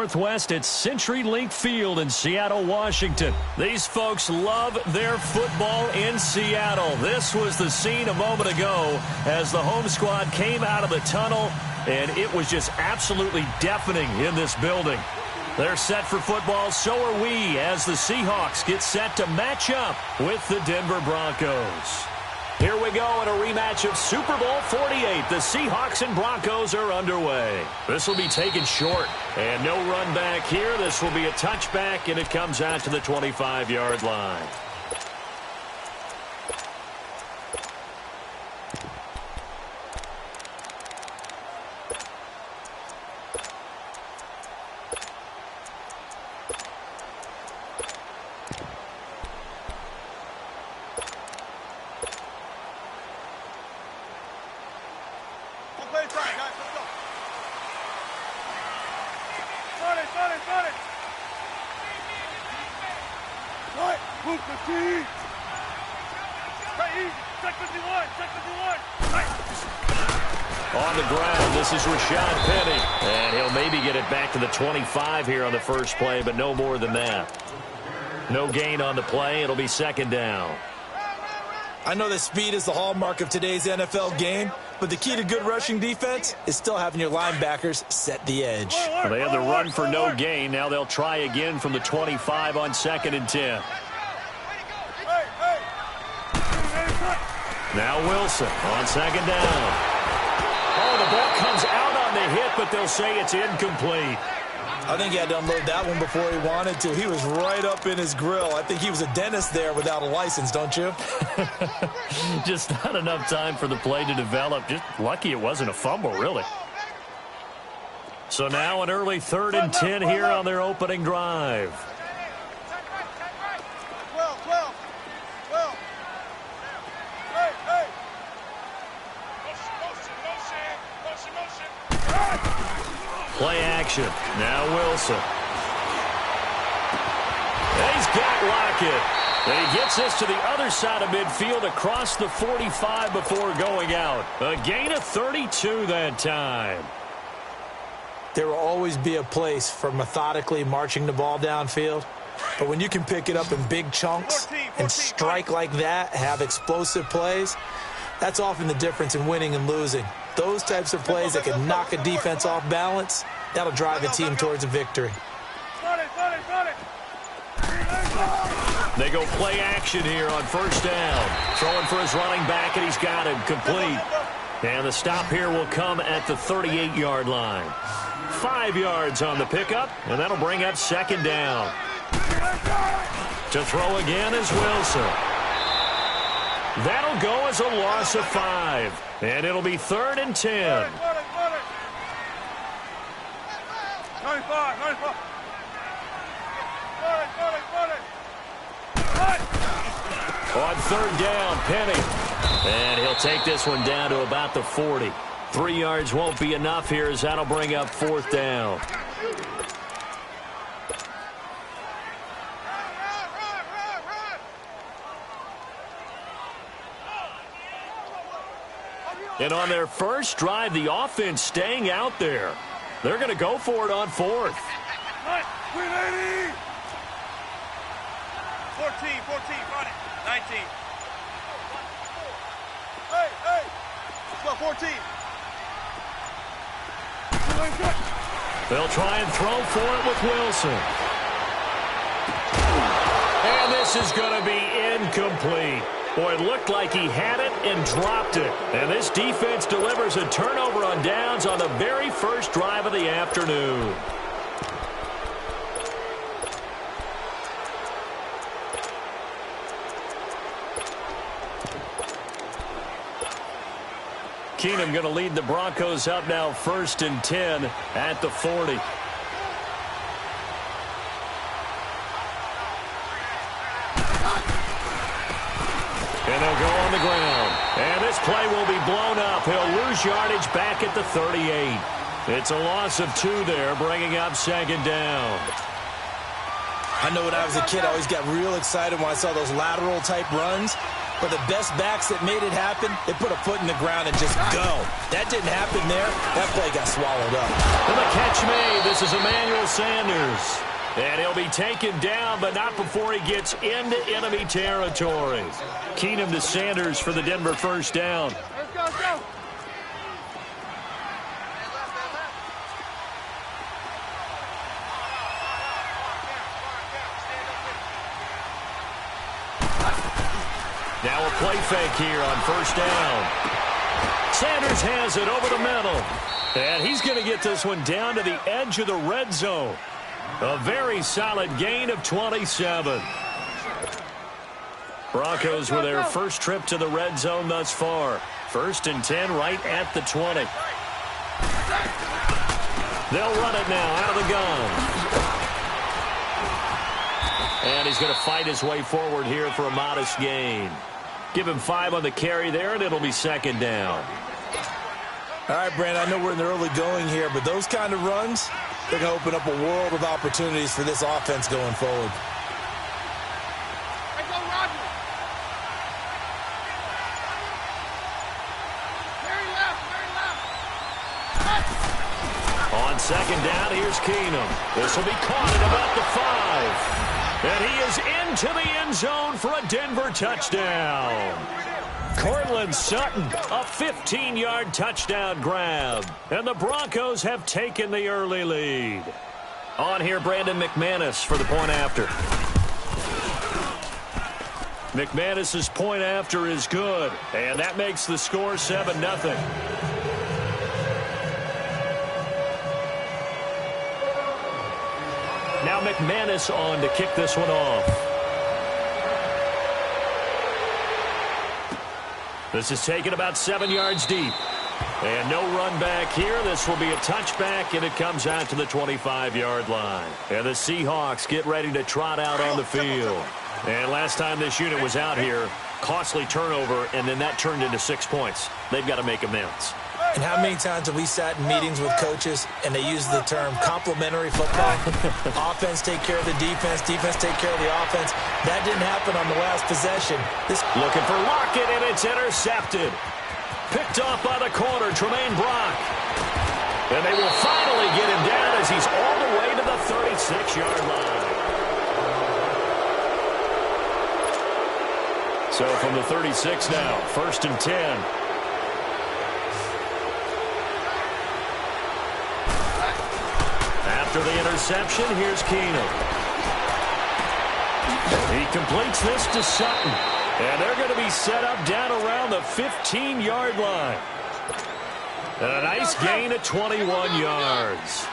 Northwest at CenturyLink Field in Seattle, Washington. These folks love their football in Seattle. This was the scene a moment ago as the home squad came out of the tunnel, and it was just absolutely deafening in this building. They're set for football, so are we, as the Seahawks get set to match up with the Denver Broncos. Here we go in a rematch of Super Bowl 48. The Seahawks and Broncos are underway. This will be taken short, and no run back here. This will be a touchback, and it comes out to the 25-yard line. On the ground, this is Rashad Penny. And he'll maybe get it back to the 25 here on the first play, but no more than that. No gain on the play. It'll be second down. I know that speed is the hallmark of today's NFL game, but the key to good rushing defense is still having your linebackers set the edge. Well, they have the run for no gain. Now they'll try again from the 25 on 2nd and 10. Now Wilson on 2nd down. Oh, the ball comes out on the hit, but they'll say it's incomplete. I think he had to unload that one before he wanted to. He was right up in his grill. I think he was a dentist there without a license, don't you? Just not enough time for the play to develop. Just lucky it wasn't a fumble, really. So now an early 3rd and 10 here on their opening drive. Play action. Now Wilson. He's got Lockett. And he gets this to the other side of midfield across the 45 before going out. A gain of 32 that time. There will always be a place for methodically marching the ball downfield. But when you can pick it up in big chunks and strike like that, have explosive plays, that's often the difference in winning and losing. Those types of plays that can knock a defense off balance, that'll drive a team towards a victory. They go play action here on 1st down. Throwing for his running back, and he's got him complete. And the stop here will come at the 38-yard line. 5 yards on the pickup, and that'll bring up 2nd down. To throw again is Wilson. That'll go as a loss of 5. And it'll be 3rd and 10. 95. On 3rd down, Penny. And he'll take this one down to about the 40. 3 yards won't be enough here as that'll bring up 4th down. And on their first drive, the offense staying out there. They're going to go for it on 4th. 14, run it. 19. Hey. Let's go, 14. They'll try and throw for it with Wilson. And this is going to be incomplete. Boy, it looked like he had it and dropped it. And this defense delivers a turnover on downs on the very first drive of the afternoon. Keenum going to lead the Broncos up now 1st and 10 at the 40. And they'll go on the ground. And this play will be blown up. He'll lose yardage back at the 38. It's a loss of 2 there, bringing up 2nd down. I know when I was a kid, I always got real excited when I saw those lateral type runs. But the best backs that made it happen, they put a foot in the ground and just go. That didn't happen there. That play got swallowed up. And the catch made. This is Emmanuel Sanders. And he'll be taken down, but not before he gets into enemy territory. Keenum to Sanders for the Denver first down. Let's go, let's go. Now a play fake here on first down. Sanders has it over the middle. And he's going to get this one down to the edge of the red zone. A very solid gain of 27. Broncos with their first trip to the red zone thus far. 1st and 10 right at the 20. They'll run it now out of the gun. And he's going to fight his way forward here for a modest gain. Give him 5 on the carry there, and it'll be 2nd down. All right, Brandon, I know we're in the early going here, but those kind of runs, they're going to open up a world of opportunities for this offense going forward. Let's go, Roger. Very left, very left. On 2nd down, here's Keenum. This will be caught at about the 5. And he is into the end zone for a Denver touchdown. Cortland Sutton, a 15-yard touchdown grab. And the Broncos have taken the early lead. On here, Brandon McManus for the point after. McManus's point after is good. And that makes the score 7-0. Now McManus on to kick this one off. This is taken about 7 yards deep. And no run back here. This will be a touchback, and it comes out to the 25-yard line. And the Seahawks get ready to trot out on the field. And last time this unit was out here, costly turnover, and then that turned into 6 points. They've got to make amends. And how many times have we sat in meetings with coaches and they use the term complementary football? Offense take care of the defense, defense take care of the offense. That didn't happen on the last possession. Looking for Lockett, and it's intercepted. Picked off by the corner, Tremaine Brock. And they will finally get him down as he's all the way to the 36-yard line. So from the 36 now, 1st and 10. After the interception, here's Keenum. He completes this to Sutton. And they're going to be set up down around the 15-yard line. And a nice gain of 21 yards.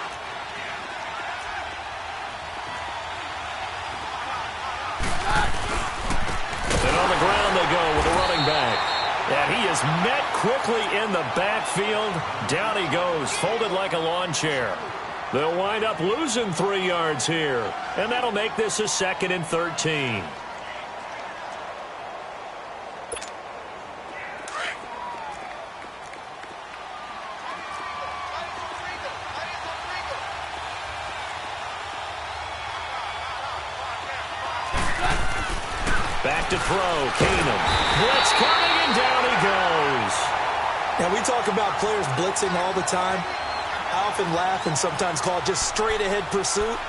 And on the ground they go with a running back. And he is met quickly in the backfield. Down he goes, folded like a lawn chair. They'll wind up losing 3 yards here. And that'll make this a 2nd and 13. Back to throw, Keenum. Blitz coming, and down he goes. Now, we talk about players blitzing all the time. I often laugh and sometimes call it just straight-ahead pursuit.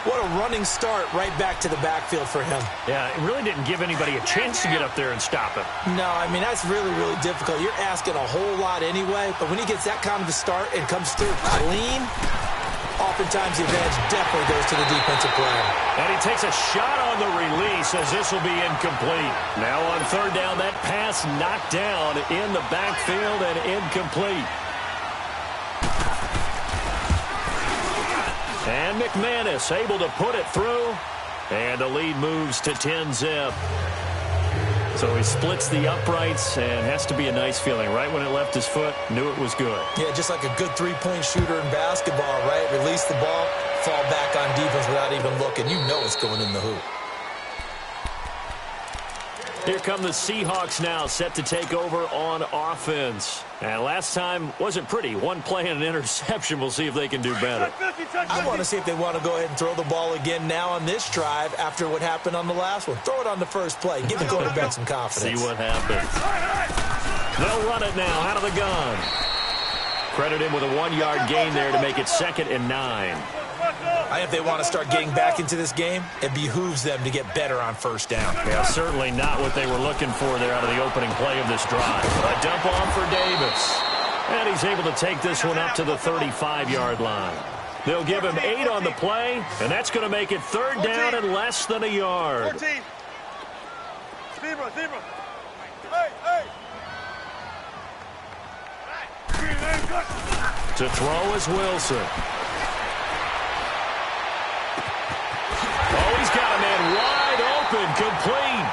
What a running start right back to the backfield for him. Yeah, it really didn't give anybody a chance to get up there and stop him. No, I mean, that's really, really difficult. You're asking a whole lot anyway, but when he gets that kind of a start and comes through clean, oftentimes the advantage definitely goes to the defensive player. And he takes a shot on the release as this will be incomplete. Now on 3rd down, that pass knocked down in the backfield and incomplete. And McManus able to put it through. And the lead moves to 10-zip. So he splits the uprights, and has to be a nice feeling. Right when it left his foot, knew it was good. Yeah, just like a good three-point shooter in basketball, right? Release the ball, fall back on defense without even looking. You know it's going in the hoop. Here come the Seahawks now, set to take over on offense. And last time wasn't pretty. One play and an interception. We'll see if they can do better. I want to see if they want to go ahead and throw the ball again now on this drive after what happened on the last one. Throw it on the first play. Give the quarterback some confidence. See what happens. They'll run it now out of the gun. Credit him with a 1-yard gain there to make it 2nd and 9. I think if they want to start getting back into this game, it behooves them to get better on first down. Yeah, certainly not what they were looking for there out of the opening play of this drive. A dump off for Davis. And he's able to take this one up to the 35-yard line. They'll give him 8 on the play, and that's going to make it 3rd down and less than a yard. 14. Zebra. Hey. To throw is Wilson. Oh, he's got a man wide open, complete.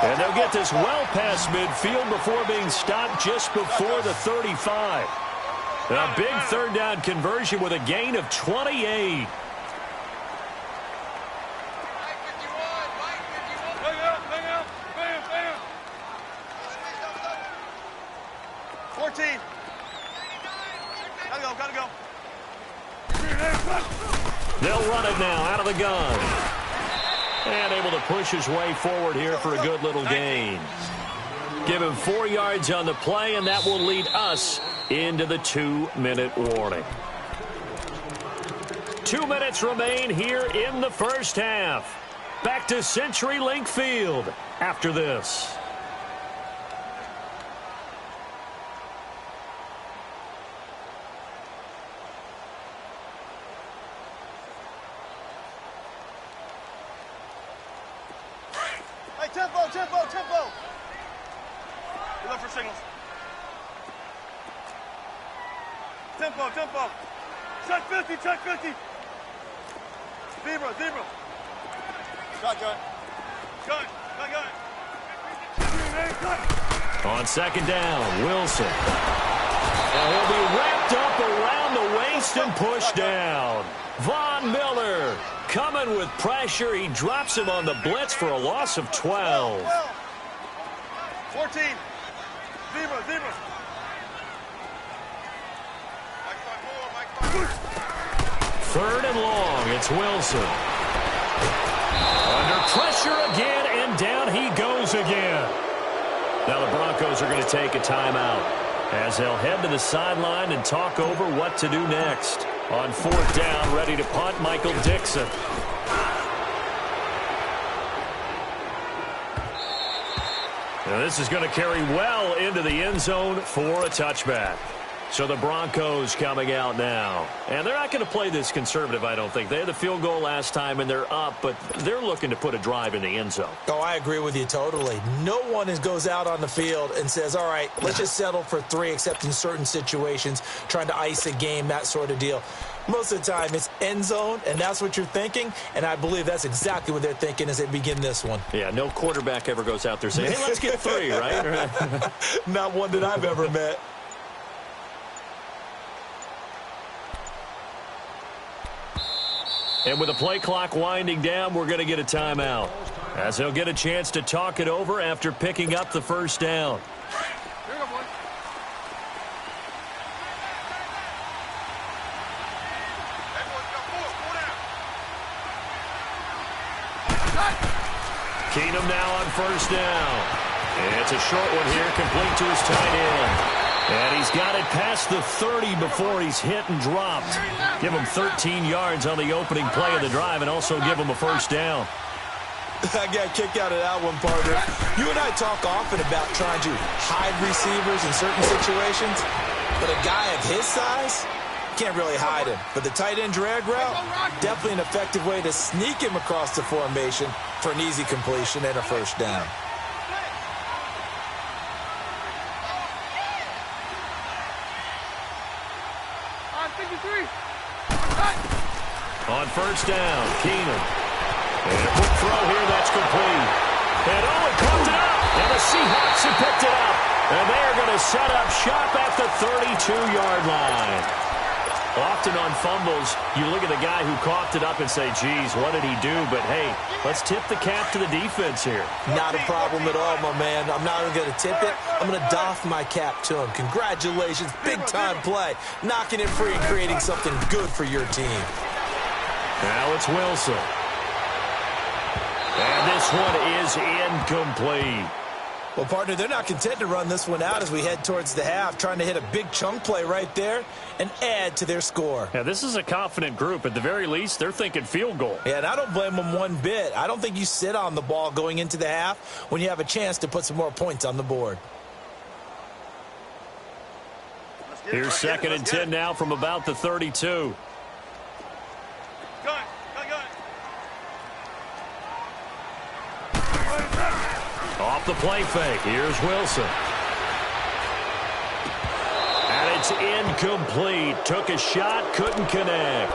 And they'll get this well past midfield before being stopped just before the 35. A big 3rd down conversion with a gain of 28. Gotta go. They'll run it now out of the gun. And able to push his way forward here for a good little gain. Give him 4 yards on the play, and that will lead us into the 2-minute warning. 2 minutes remain here in the first half. Back to CenturyLink Field after this. Tempo. We look for signals. Tempo. Check 50. Zebra. Gun. On 2nd down, Wilson. And he'll be wrapped up around the waist and pushed down. Von Miller coming with pressure. He drops him on the blitz for a loss of 12. 14. Zebra. 3rd and long. It's Wilson. Under pressure again, and down he goes again. Now the Broncos are going to take a timeout as they'll head to the sideline and talk over what to do next. On 4th down, ready to punt, Michael Dixon. Now this is going to carry well into the end zone for a touchback. So the Broncos coming out now. And they're not going to play this conservative, I don't think. They had the field goal last time, and they're up, but they're looking to put a drive in the end zone. Oh, I agree with you totally. No one goes out on the field and says, all right, let's just settle for 3, except in certain situations, trying to ice a game, that sort of deal. Most of the time, it's end zone, and that's what you're thinking, and I believe that's exactly what they're thinking as they begin this one. Yeah, no quarterback ever goes out there saying, hey, let's get 3, right? Not one that I've ever met. And with the play clock winding down, we're going to get a timeout, as they'll get a chance to talk it over after picking up the 1st down. Here you go, boy. Keenum now on 1st down. And it's a short one here, complete to his tight end. And he's got it past the 30 before he's hit and dropped. Give him 13 yards on the opening play of the drive and also give him a 1st down. I got a kick out of that one, partner. You and I talk often about trying to hide receivers in certain situations, but a guy of his size can't really hide him. But the tight end drag route, definitely an effective way to sneak him across the formation for an easy completion and a 1st down. On 1st down, Keenum. And a quick throw here, that's complete. And Owen comes it up, and the Seahawks have picked it up. And they are going to set up shop at the 32-yard line. Often on fumbles, you look at the guy who coughed it up and say, geez, what did he do? But, hey, let's tip the cap to the defense here. Not a problem at all, my man. I'm not even going to tip it. I'm going to doff my cap to him. Congratulations. Big-time play. Knocking it free and creating something good for your team. Now it's Wilson. And this one is incomplete. Well, partner, they're not content to run this one out as we head towards the half, trying to hit a big chunk play right there and add to their score. Yeah, this is a confident group. At the very least, they're thinking field goal. Yeah, and I don't blame them one bit. I don't think you sit on the ball going into the half when you have a chance to put some more points on the board. Here's 2nd and 10 now from about the 32. Off the play fake. Here's Wilson. And it's incomplete. Took a shot, couldn't connect.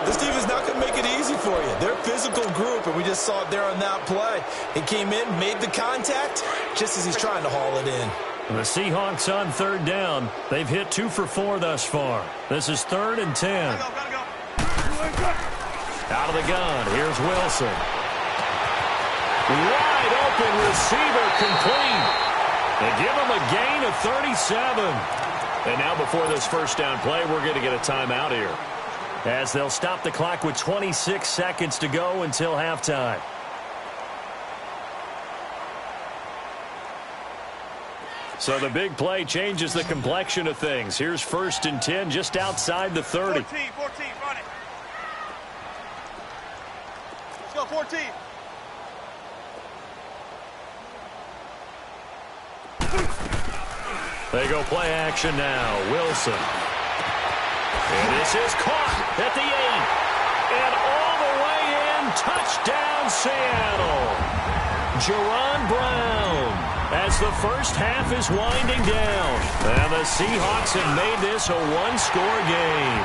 This team is not going to make it easy for you. They're a physical group, and we just saw it there on that play. He came in, made the contact, just as he's trying to haul it in. And the Seahawks on 3rd down. They've hit 2 for 4 thus far. This is 3rd and 10. Out of the gun. Here's Wilson. Wide open receiver complete. They give him a gain of 37. And now before this first down play, we're going to get a timeout here, as they'll stop the clock with 26 seconds to go until halftime. So the big play changes the complexion of things. Here's 1st and 10 just outside the 30. 14, run it. Let's go, 14. They go play action now. Wilson. And this is caught at the 8. And all the way in. Touchdown, Seattle. Jerron Brown, as the first half is winding down. And the Seahawks have made this a one-score game.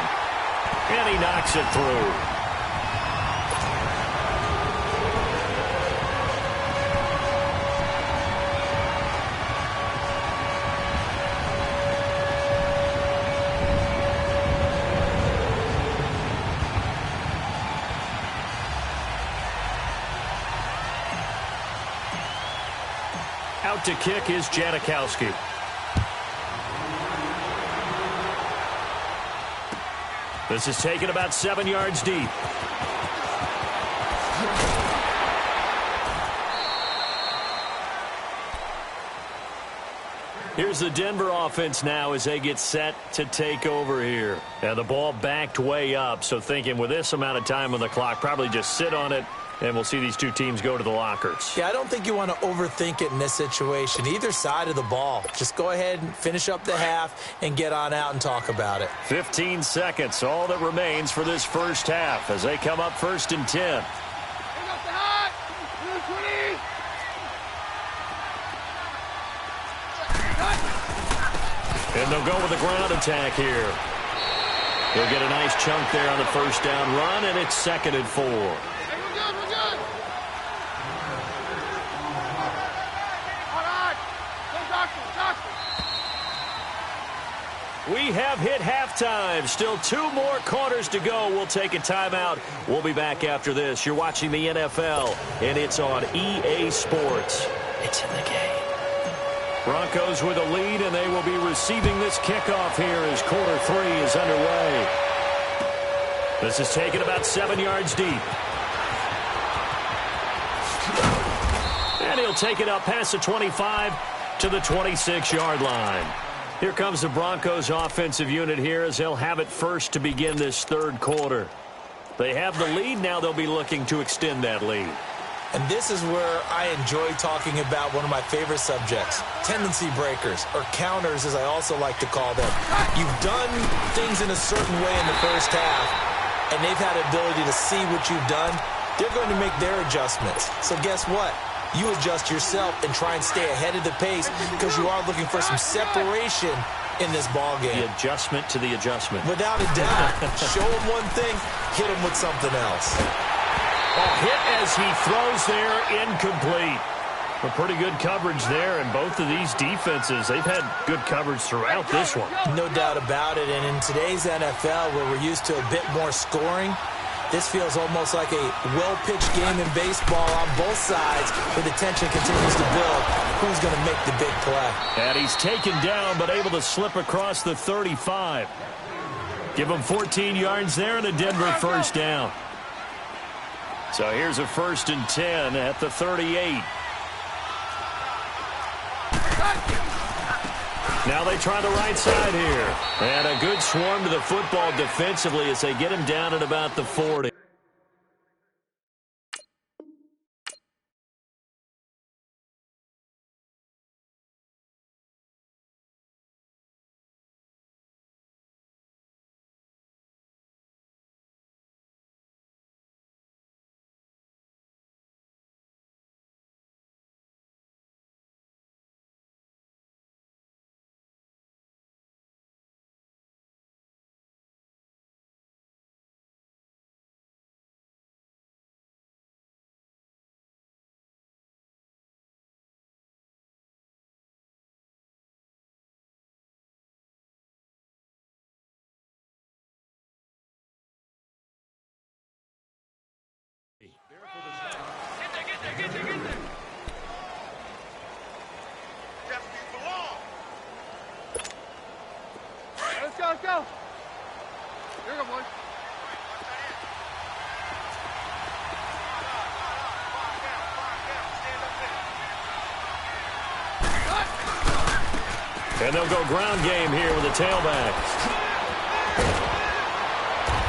And he knocks it through. Out to kick is Janikowski. This is taken about 7 yards deep. Here's the Denver offense now as they get set to take over here. And the ball backed way up, so thinking with this amount of time on the clock, probably just sit on it, and we'll see these two teams go to the lockers. Yeah, I don't think you want to overthink it in this situation. Either side of the ball. Just go ahead and finish up the half and get on out and talk about it. 15 seconds, all that remains for this first half as they come up 1st and 10. And they'll go with a ground attack here. They'll get a nice chunk there on the first down run, and it's 2nd and 4. We have hit halftime. Still 2 more quarters to go. We'll take a timeout. We'll be back after this. You're watching the NFL, and it's on EA Sports. It's in the game. Broncos with a lead, and they will be receiving this kickoff here as quarter 3 is underway. This is taken about 7 yards deep. And he'll take it up past the 25 to the 26-yard line. Here comes the Broncos offensive unit here as they'll have it first to begin this 3rd quarter. They have the lead. Now they'll be looking to extend that lead. And this is where I enjoy talking about one of my favorite subjects, tendency breakers, or counters as I also like to call them. You've done things in a certain way in the first half, and they've had the ability to see what you've done. They're going to make their adjustments. So guess what? You adjust yourself and try and stay ahead of the pace because you are looking for some separation in this ball game. The adjustment to the adjustment. Without a doubt. Show them one thing, hit them with something else. A hit as he throws there, incomplete. A pretty good coverage there, and both of these defenses, they've had good coverage throughout this one. No doubt about it, and in today's NFL, where we're used to a bit more scoring, this feels almost like a well-pitched game in baseball on both sides, where the tension continues to build. Who's going to make the big play? And he's taken down, but able to slip across the 35. Give him 14 yards there and a Denver first down. So here's a 1st and 10 at the 38. Now they try the right side here. And a good swarm to the football defensively as they get him down at about the 40. Get there. Jeff, you belong. Let's go. Here we go, boys. And they'll go ground game here with a tailback.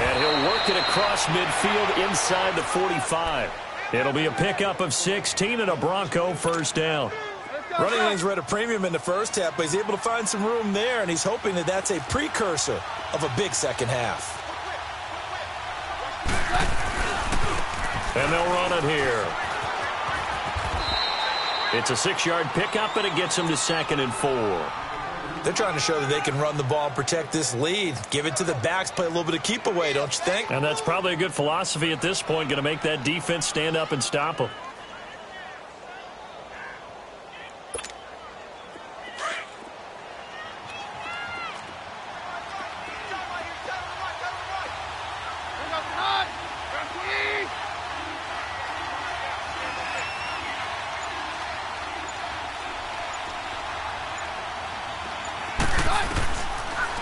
And he'll work it across midfield inside the 45. It'll be a pickup of 16 and a Bronco first down. Running lanes were at a premium in the first half, but he's able to find some room there, and he's hoping that that's a precursor of a big second half. And they'll run it here. It's a 6-yard pickup, and it gets him to 2nd and 4. They're trying to show that they can run the ball and protect this lead. Give it to the backs, play a little bit of keep away, don't you think? And that's probably a good philosophy at this point, going to make that defense stand up and stop them.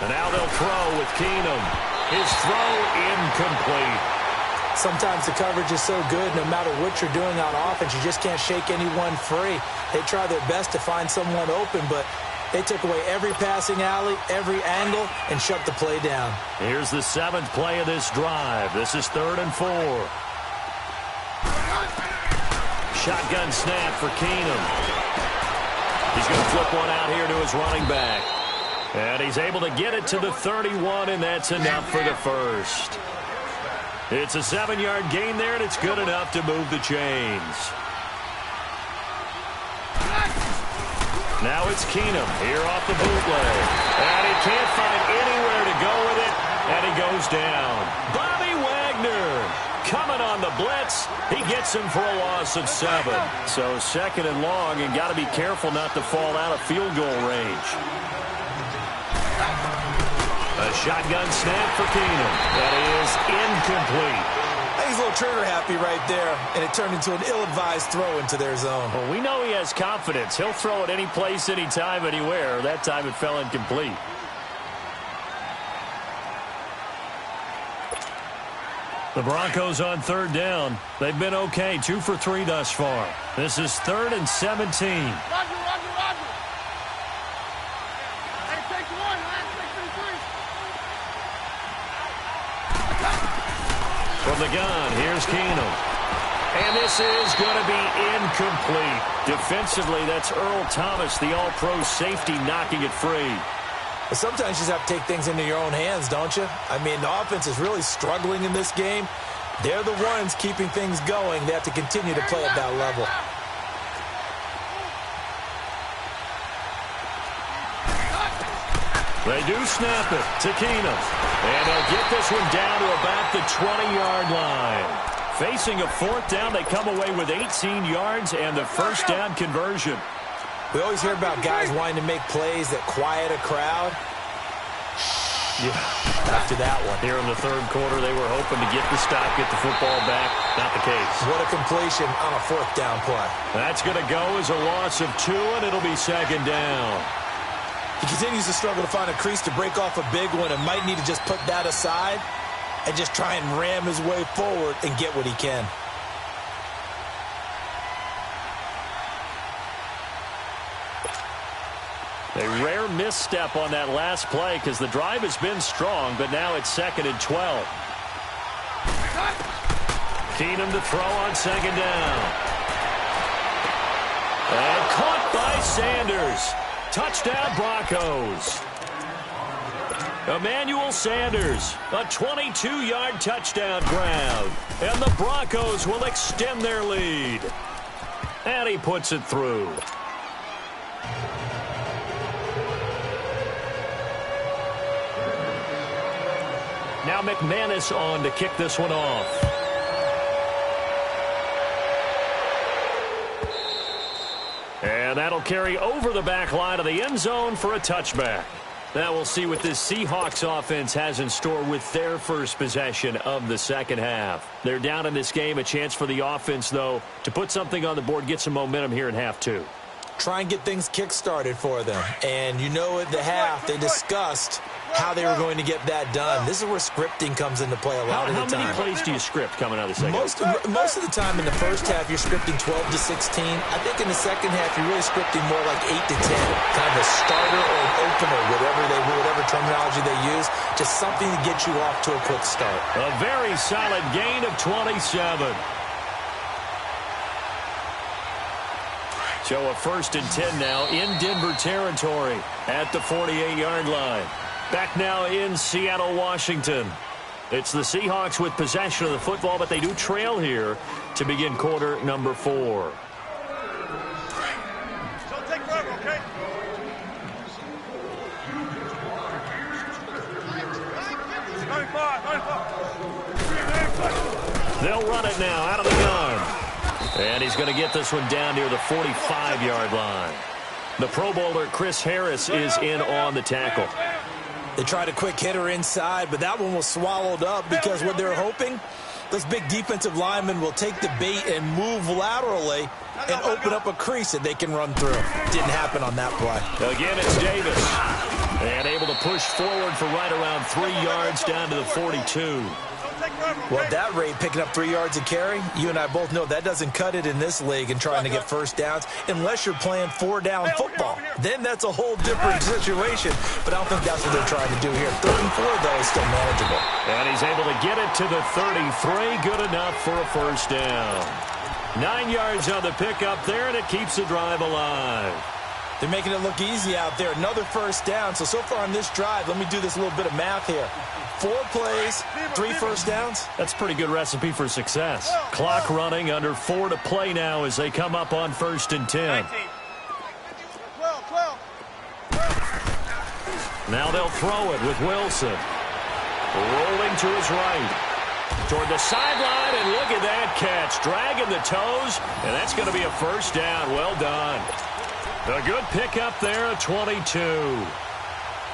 And now they'll throw with Keenum. His throw incomplete. Sometimes the coverage is so good, no matter what you're doing on offense, you just can't shake anyone free. They try their best to find someone open, but they took away every passing alley, every angle, and shut the play down. Here's the 7th play of this drive. This is 3rd and 4. Shotgun snap for Keenum. He's going to flip one out here to his running back. And he's able to get it to the 31, and that's enough for the first. It's a 7-yard gain there, and it's good enough to move the chains. Now it's Keenum here off the bootleg. And he can't find anywhere to go with it, and he goes down. Bobby Wagner coming on the blitz. He gets him for a loss of 7. So 2nd and long, and got to be careful not to fall out of field goal range. A shotgun snap for Keenum. That is incomplete. I think he's a little trigger happy right there, and it turned into an ill-advised throw into their zone. Well, we know he has confidence. He'll throw it any place, anytime, anywhere. That time it fell incomplete. The Broncos on 3rd down. They've been okay, 2 for 3 thus far. This is 3rd and 17. From the gun, here's Keenum. And this is going to be incomplete. Defensively, that's Earl Thomas, the all-pro safety, knocking it free. But sometimes you just have to take things into your own hands, don't you? I mean, the offense is really struggling in this game. They're the ones keeping things going. They have to continue to play at that level. They do snap it to Keenum. And they'll get this one down to about the 20-yard line. Facing a fourth down, they come away with 18 yards and the first down conversion. We always hear about guys wanting to make plays that quiet a crowd. Yeah, after that one. Here in the third quarter, they were hoping to get the stop, get the football back. Not the case. What a completion on a fourth down play. That's going to go as a loss of 2, and it'll be second down. He continues to struggle to find a crease to break off a big one and might need to just put that aside and just try and ram his way forward and get what he can. A rare misstep on that last play because the drive has been strong, but now it's 2nd and 12. Keenum to throw on second down. And caught by Sanders. Touchdown Broncos. Emmanuel Sanders, a 22-yard touchdown grab. And the Broncos will extend their lead. And he puts it through. Now McManus on to kick this one off. And that'll carry over the back line of the end zone for a touchback. Now we'll see what this Seahawks offense has in store with their first possession of the second half. They're down in this game. A chance for the offense, though, to put something on the board, get some momentum here in half 2. Try and get things kick-started for them. And you know at the half, they discussed how they were going to get that done. This is where scripting comes into play a lot of the time. How many plays do you script coming out of the second half? Most of the time in the first half, you're scripting 12 to 16. I think in the second half, you're really scripting more like 8 to 10. Kind of a starter or an opener, whatever terminology they use. Just something to get you off to a quick start. A very solid gain of 27. So a 1st and 10 now in Denver territory at the 48-yard line. Back now in Seattle, Washington. It's the Seahawks with possession of the football, but they do trail here to begin quarter number 4. Don't take forever, okay? They'll run it now out of the gun. And he's going to get this one down near the 45-yard line. The Pro Bowler Chris Harris is in on the tackle. They tried a quick hitter inside, but that one was swallowed up because what they're hoping, those big defensive linemen will take the bait and move laterally and open up a crease that they can run through. Didn't happen on that play. Again, it's Davis. And able to push forward for right around 3 yards down to the 42. Well, at that rate, picking up 3 yards a carry, you and I both know that doesn't cut it in this league and trying to get first downs unless you're playing 4-down football. Then that's a whole different situation, but I don't think that's what they're trying to do here. 3rd and 4, though, is still manageable. And he's able to get it to the 33, good enough for a first down. 9 yards on the pickup there, and it keeps the drive alive. They're making it look easy out there. Another first down. So far on this drive, let me do this little bit of math here. 4 plays, 3 first downs. That's a pretty good recipe for success. Clock running, under 4 to play now as they come up on 1st and 10. Now they'll throw it with Wilson. Rolling to his right. Toward the sideline, and look at that catch. Dragging the toes, and that's going to be a first down. Well done. A good pickup there at 22.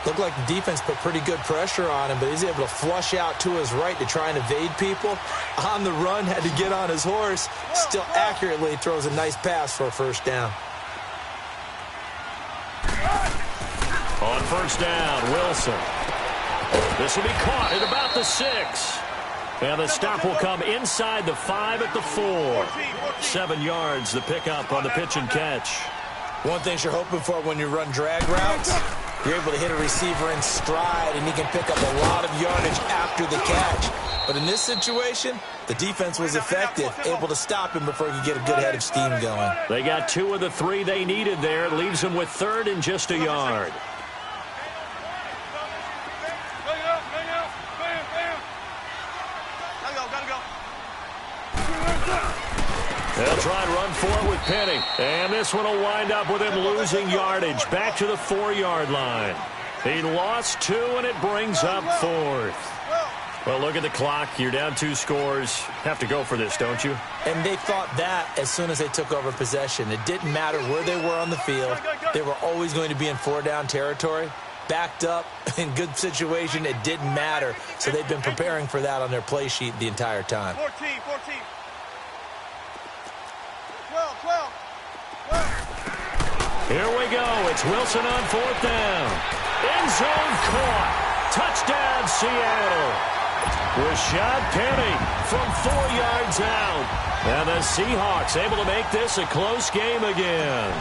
Looked like the defense put pretty good pressure on him, but he's able to flush out to his right to try and evade people. On the run, had to get on his horse. Still accurately throws a nice pass for a first down. On first down, Wilson. This will be caught at about the 6. And the stop will come inside the 5 at the 4. 7 yards, the pickup on the pitch and catch. One thing you're hoping for when you run drag routes, you're able to hit a receiver in stride, and he can pick up a lot of yardage after the catch. But in this situation, the defense was effective, able to stop him before he could get a good head of steam going. They got 2 of the 3 they needed there. It leaves them with 3rd and just a yard. They'll try and run for it with Penny. And this one will wind up with him losing yardage back to the 4-yard line. He lost 2, and it brings up 4th. Well, look at the clock. You're down 2 scores. Have to go for this, don't you? And they thought that as soon as they took over possession. It didn't matter where they were on the field. They were always going to be in 4-down territory. Backed up, in good situation, it didn't matter. So they've been preparing for that on their play sheet the entire time. 14. 12. Here we go. It's Wilson on 4th down. End zone caught. Touchdown, Seattle. Rashad Penny from 4 yards out. And the Seahawks able to make this a close game again.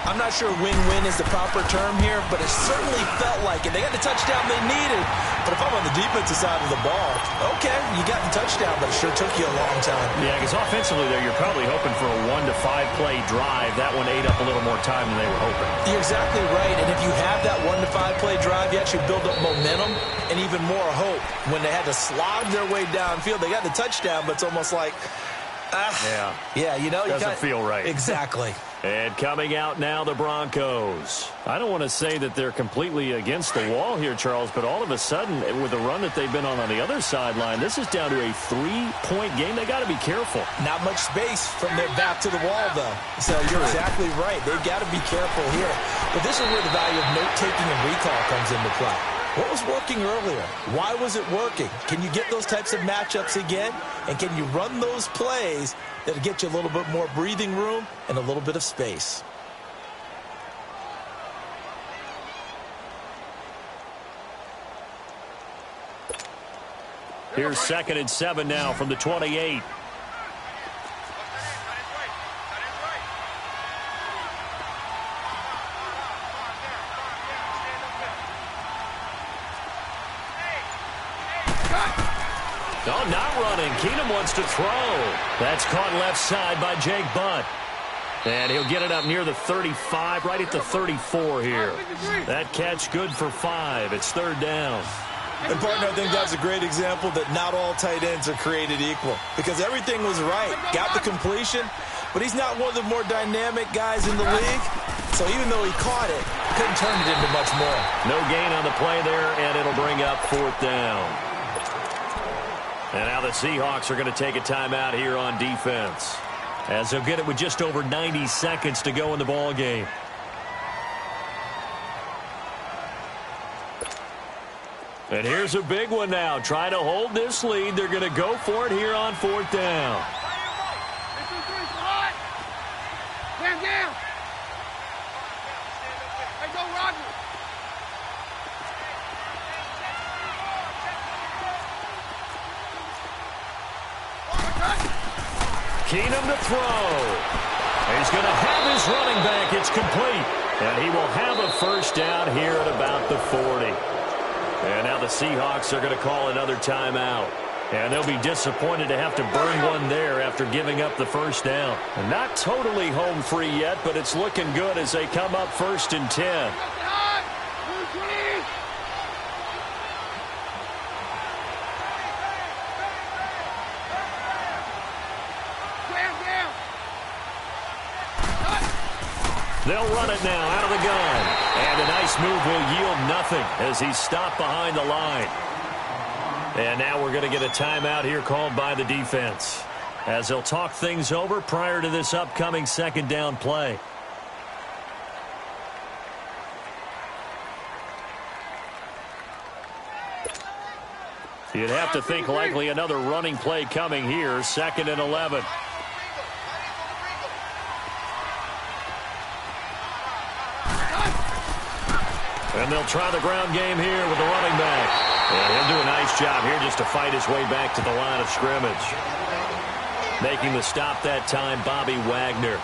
I'm not sure win-win is the proper term here, but it certainly felt like it. They got the touchdown they needed. But if I'm on the defensive side of the ball, okay, you got the touchdown, but it sure took you a long time. Yeah, because offensively there, you're probably hoping for a 1 to 5 play drive. That one ate up a little more time than they were hoping. You're exactly right. And if you have that 1 to 5 play drive, you actually build up momentum and even more hope. When they had to slog their way downfield, they got the touchdown, but it's almost like, yeah, you know, doesn't feel right. Exactly. And coming out now, the Broncos. I don't want to say that they're completely against the wall here, Charles, but all of a sudden, with the run that they've been on the other sideline, this is down to a 3-point game. They got to be careful. Not much space from their back to the wall, though. So you're exactly right. They've got to be careful here. But this is where the value of note-taking and recall comes into play. What was working earlier? Why was it working? Can you get those types of matchups again? And can you run those plays that'll get you a little bit more breathing room and a little bit of space? Here's 2nd and 7 now from the 28. Oh, not running. Keenum wants to throw. That's caught left side by Jake Butt. And he'll get it up near the 35, right at the 34 here. That catch good for 5. It's 3rd down. And, partner, I think that's a great example that not all tight ends are created equal. Because everything was right. Got the completion, but he's not one of the more dynamic guys in the league. So even though he caught it, couldn't turn it into much more. No gain on the play there, and it'll bring up 4th down. And now the Seahawks are going to take a timeout here on defense, as they'll get it with just over 90 seconds to go in the ball game. And here's a big one now. Trying to hold this lead. They're going to go for it here on 4th down. Stand down. Hey, go, Roger. Keenum to throw. He's going to have his running back. It's complete. And he will have a 1st down here at about the 40. And now the Seahawks are going to call another timeout. And they'll be disappointed to have to burn one there after giving up the 1st down. And not totally home free yet, but it's looking good as they come up 1st and 10. They'll run it now out of the gun. And a nice move will yield nothing as he's stopped behind the line. And now we're going to get a timeout here called by the defense, as they'll talk things over prior to this upcoming 2nd down play. You'd have to think likely another running play coming here, 2nd and 11. And they'll try the ground game here with the running back. And he'll do a nice job here just to fight his way back to the line of scrimmage. Making the stop that time, Bobby Wagner.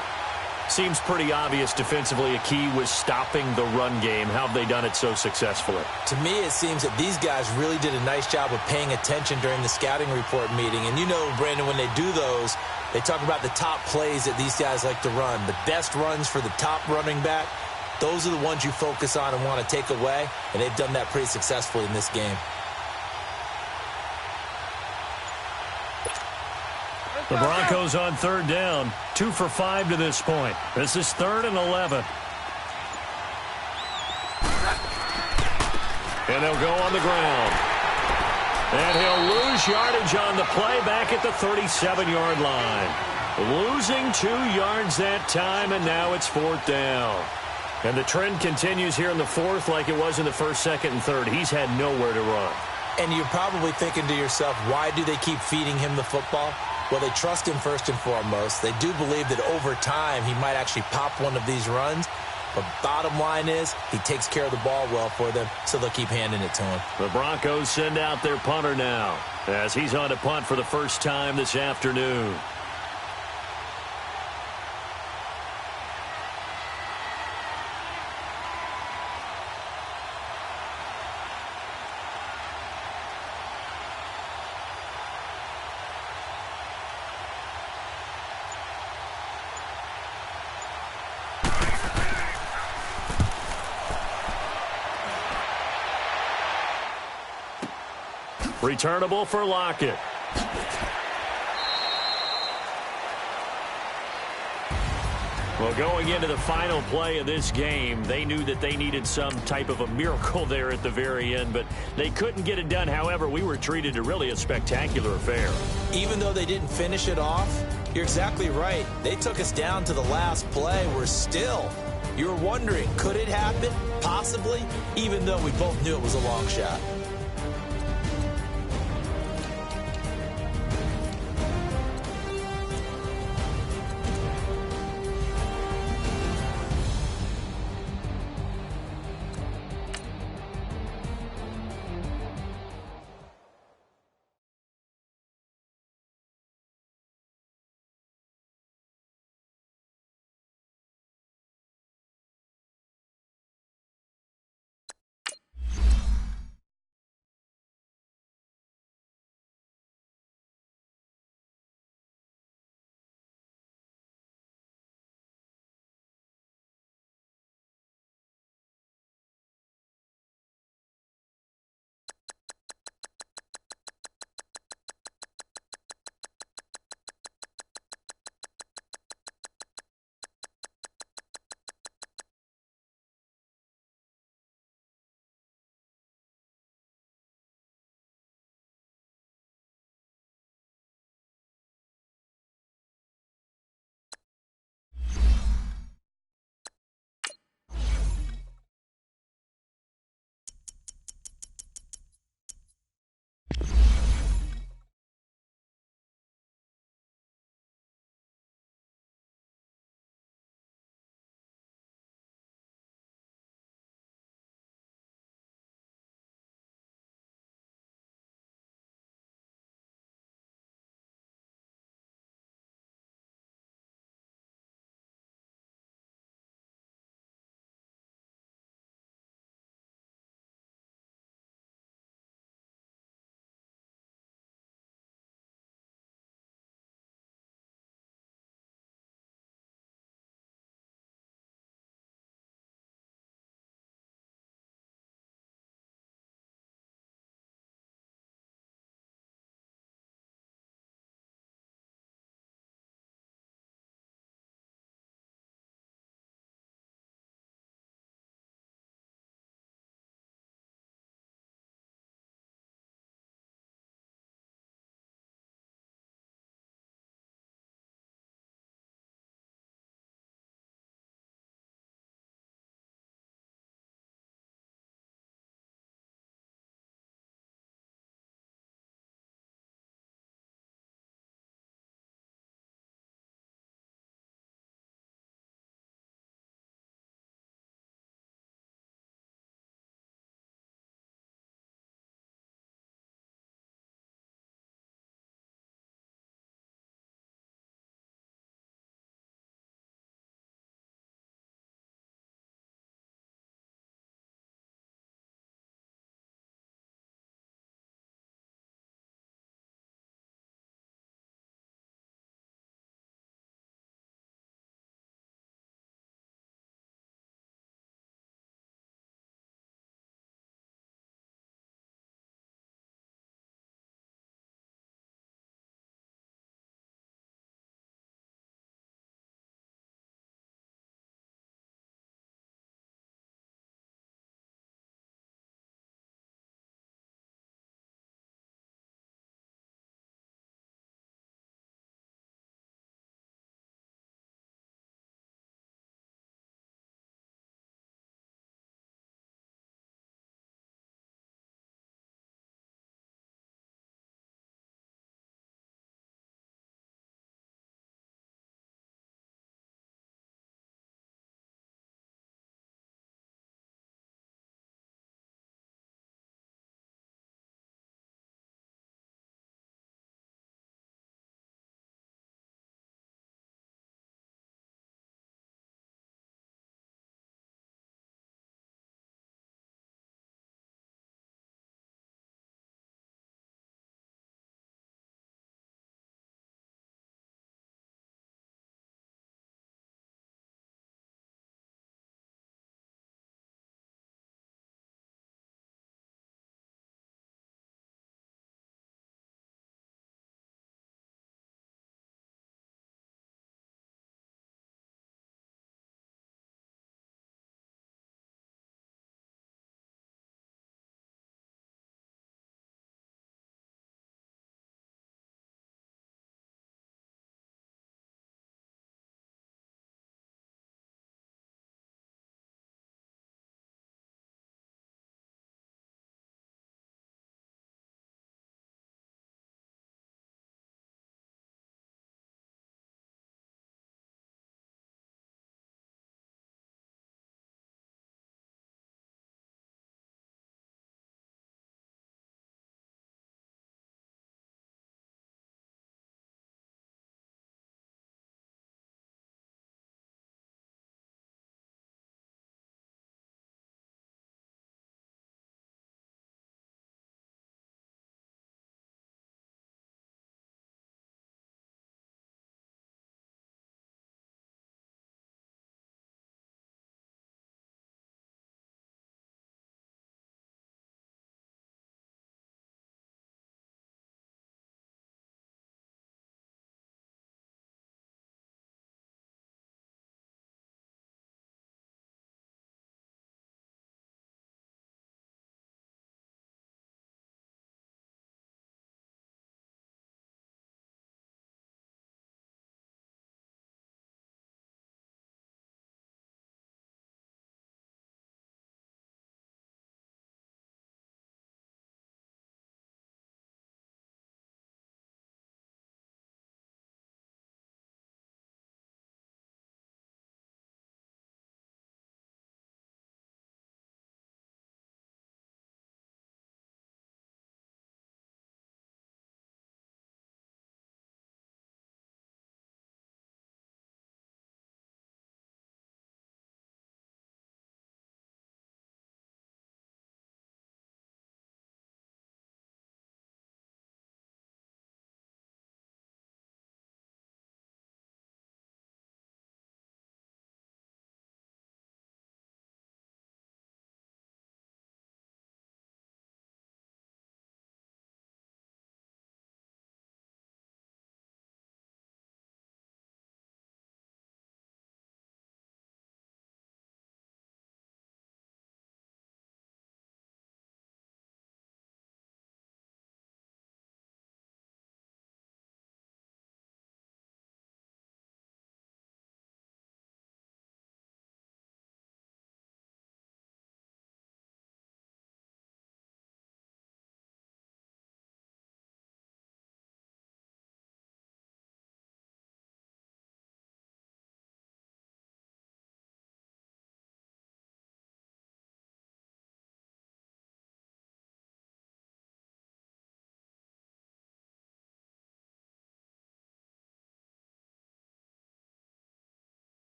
Seems pretty obvious defensively a key was stopping the run game. How have they done it so successfully? To me, it seems that these guys really did a nice job of paying attention during the scouting report meeting. And you know, Brandon, when they do those, they talk about the top plays that these guys like to run. The best runs for the top running back. Those are the ones you focus on and want to take away, and they've done that pretty successfully in this game. The Broncos on 3rd down, 2 for 5 to this point. This is 3rd and 11. And they'll go on the ground. And he'll lose yardage on the play back at the 37-yard line. Losing 2 yards that time, and now it's 4th down. And the trend continues here in the 4th like it was in the 1st, 2nd, and 3rd. He's had nowhere to run. And you're probably thinking to yourself, why do they keep feeding him the football? Well, they trust him first and foremost. They do believe that over time he might actually pop one of these runs. But bottom line is he takes care of the ball well for them, so they'll keep handing it to him. The Broncos send out their punter now as he's on to punt for the first time this afternoon. Returnable for Lockett. Well, going into the final play of this game, they knew that they needed some type of a miracle there at the very end, but they couldn't get it done. However, we were treated to really a spectacular affair. Even though they didn't finish it off, you're exactly right. They took us down to the last play. You were wondering, could it happen? Possibly, even though we both knew it was a long shot.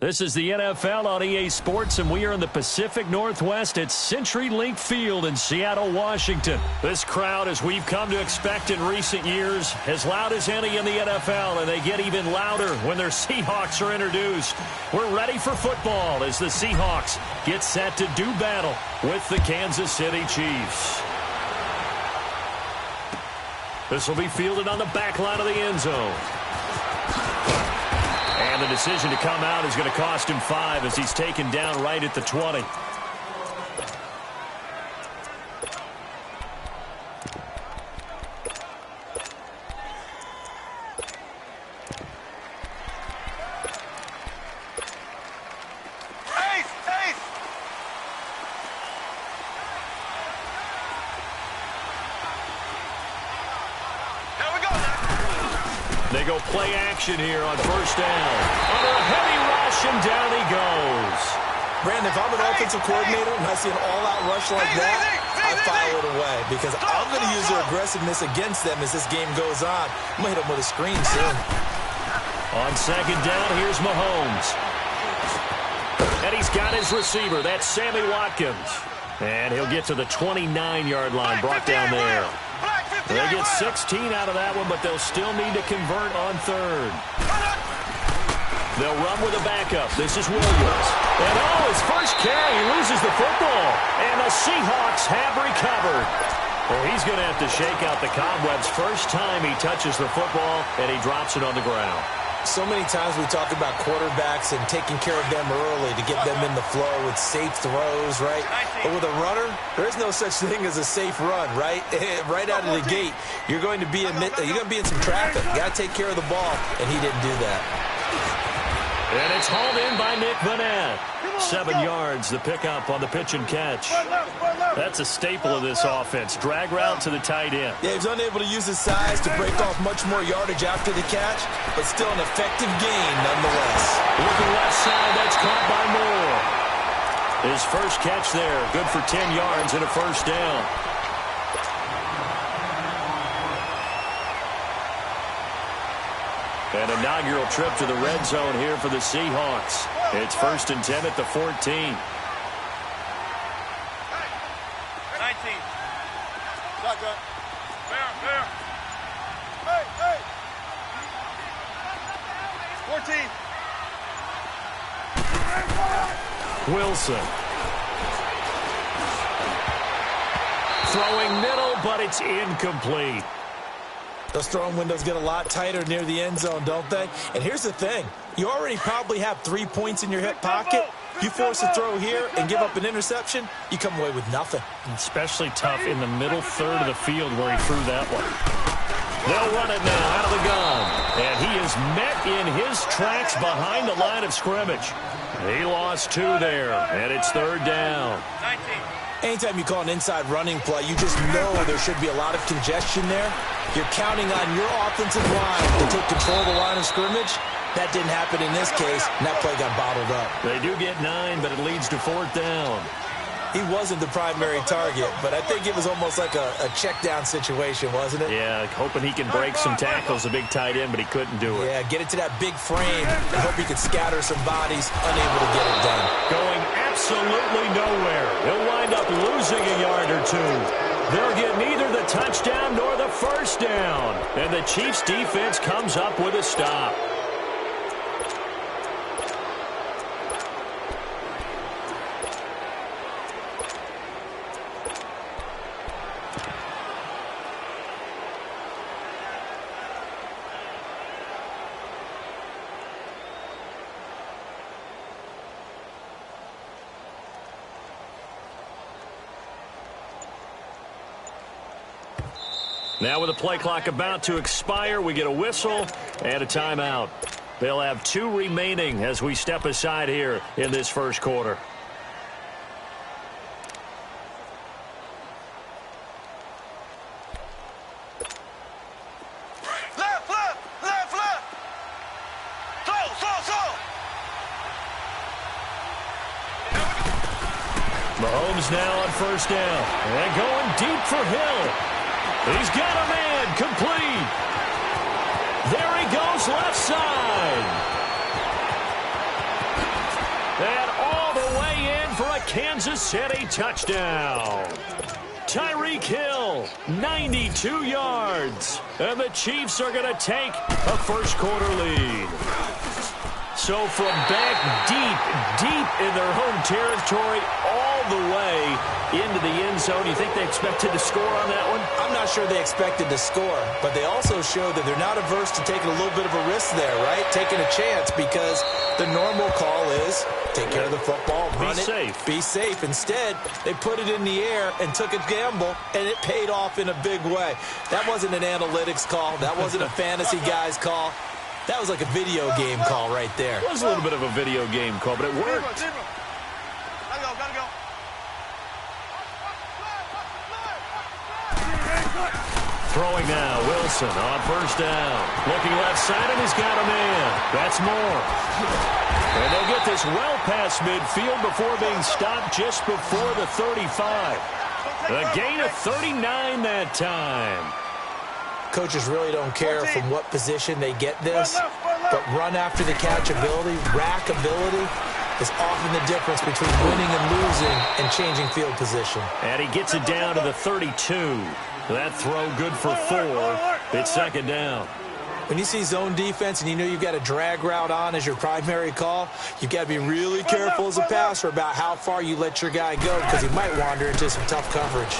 This is the NFL on EA Sports, and we are in the Pacific Northwest at CenturyLink Field in Seattle, Washington. This crowd, as we've come to expect in recent years, as loud as any in the NFL, and they get even louder when their Seahawks are introduced. We're ready for football as the Seahawks get set to do battle with the Kansas City Chiefs. This will be fielded on the back line of the end zone. And the decision to come out is going to cost him 5 as he's taken down right at the 20. They go play action here on first down. Under a heavy rush, and down he goes. Brandon, if I'm an offensive coordinator and I see an all-out rush like that, I file it away because I'm going to use their aggressiveness against them as this game goes on. I'm going to hit them with a screen soon. On second down, here's Mahomes. And he's got his receiver. That's Sammy Watkins. And he'll get to the 29-yard line, brought down there. They get 16 out of that one, but they'll still need to convert on third. They'll run with a backup. This is Williams. And his first carry, he loses the football. And the Seahawks have recovered. Well, he's going to have to shake out the cobwebs first time he touches the football, and he drops it on the ground. So many times we talk about quarterbacks and taking care of them early to get them in the flow with safe throws, right? But with a runner, there is no such thing as a safe run, right? Right out of the gate, you're going to be in some traffic. You got to take care of the ball, and he didn't do that. And it's hauled in by Nick Vanette. 7 yards, the pickup on the pitch and catch. That's a staple of this offense. Drag route to the tight end. Yeah, he was unable to use his size to break off much more yardage after the catch, but still an effective gain nonetheless. Looking left side, that's caught by Moore. His first catch there, good for 10 yards and a first down. An inaugural trip to the red zone here for the Seahawks. It's 1st and 10 at the 14. 19. Shotgun. Fair. Hey. 14. Wilson. Throwing middle, but it's incomplete. Those throwing windows get a lot tighter near the end zone, don't they? And here's the thing. You already probably have 3 points in your hip pocket. You force a throw here and give up an interception, you come away with nothing. Especially tough in the middle third of the field where he threw that one. They'll run it now out of the gun. And he is met in his tracks behind the line of scrimmage. He lost 2 there, and it's 3rd down. 19. Anytime you call an inside running play, you just know there should be a lot of congestion there. You're counting on your offensive line to take control of the line of scrimmage. That didn't happen in this case, and that play got bottled up. They do get 9, but it leads to 4th down. He wasn't the primary target, but I think it was almost like a check down situation, wasn't it? Yeah, hoping he can break some tackles, a big tight end, but he couldn't do it. Yeah, get it to that big frame. I hope he could scatter some bodies, unable to get it done. Going absolutely nowhere. He'll wind up losing a yard or 2. They'll get neither the touchdown nor the first down. And the Chiefs' defense comes up with a stop. Now with the play clock about to expire, we get a whistle and a timeout. They'll have 2 remaining as we step aside here in this first quarter. Left. Throw. Mahomes now on first down. And going deep for Hill. He's got a man, complete. There he goes, left side. Kansas City touchdown. Tyreek Hill, 92 yards. And the Chiefs are going to take a first-quarter lead. So from back deep in their home territory all the way into the end zone, you think they expected to score on that one? I'm not sure they expected to score, but they also showed that they're not averse to taking a little bit of a risk there, right? Taking a chance, because the normal call is take care of the football, run it, be safe. Instead, they put it in the air and took a gamble, and it paid off in a big way. That wasn't an analytics call. That wasn't a fantasy guy's call. That was like a video game call right there. It was a little bit of a video game call, but it worked. Gotta go. Throwing now, Wilson on first down. Looking left side, and he's got a man. That's Moore. And they'll get this well past midfield before being stopped just before the 35. A gain of 39 that time. Coaches really don't care from what position they get this, but run after the catch ability, rack ability, is often the difference between winning and losing and changing field position. And he gets it down to the 32. That throw good for 4. It's second down. When you see zone defense and you know you've got a drag route on as your primary call, you've got to be really careful as a passer about how far you let your guy go, because he might wander into some tough coverage.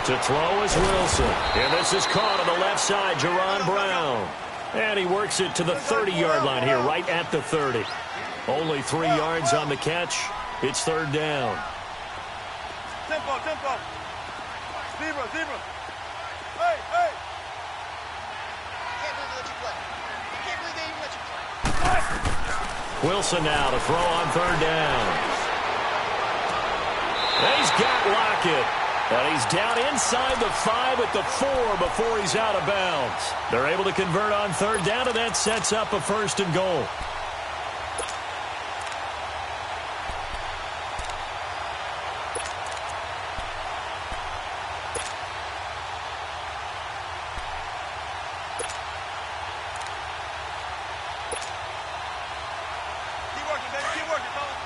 To throw is Wilson. And this is caught on the left side, Jerron Brown. And he works it to the 30-yard line here, right at the 30. Only 3 yards on the catch. It's third down. Tempo. Zebra. Hey. Can't believe they even let you play. Wilson now to throw on third down. He's got Lockett. And he's down inside the 5 at the 4 before he's out of bounds. They're able to convert on third down, and that sets up a first and goal. Keep working, baby. Keep working, fellas.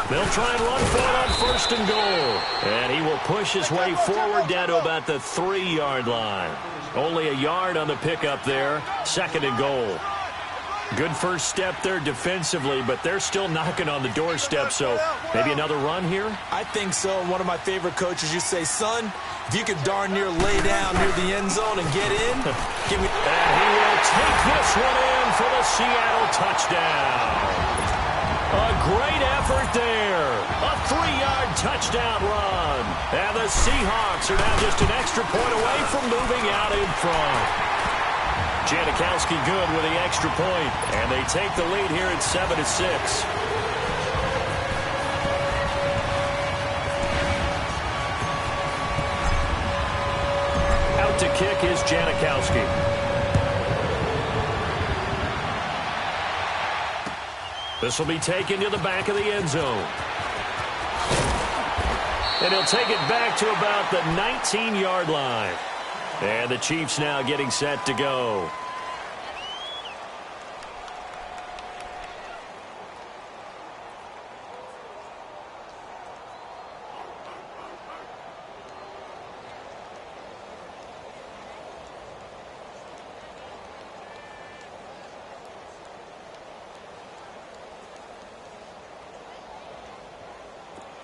They'll try and run for it on first and goal. And he will push his way forward down to about the 3-yard line. Only a yard on the pickup there. Second and goal. Good first step there defensively, but they're still knocking on the doorstep, so maybe another run here? I think so. One of my favorite coaches used to say, son, if you could darn near lay down near the end zone and get in, give me... And he will take this one in for the Seattle touchdown. A great effort there. A 3-yard touchdown run. And the Seahawks are now just an extra point away from moving out in front. Janikowski good with the extra point, and they take the lead here at 7-6. Out to kick is Janikowski. This will be taken to the back of the end zone. And he'll take it back to about the 19-yard line. And the Chiefs now getting set to go.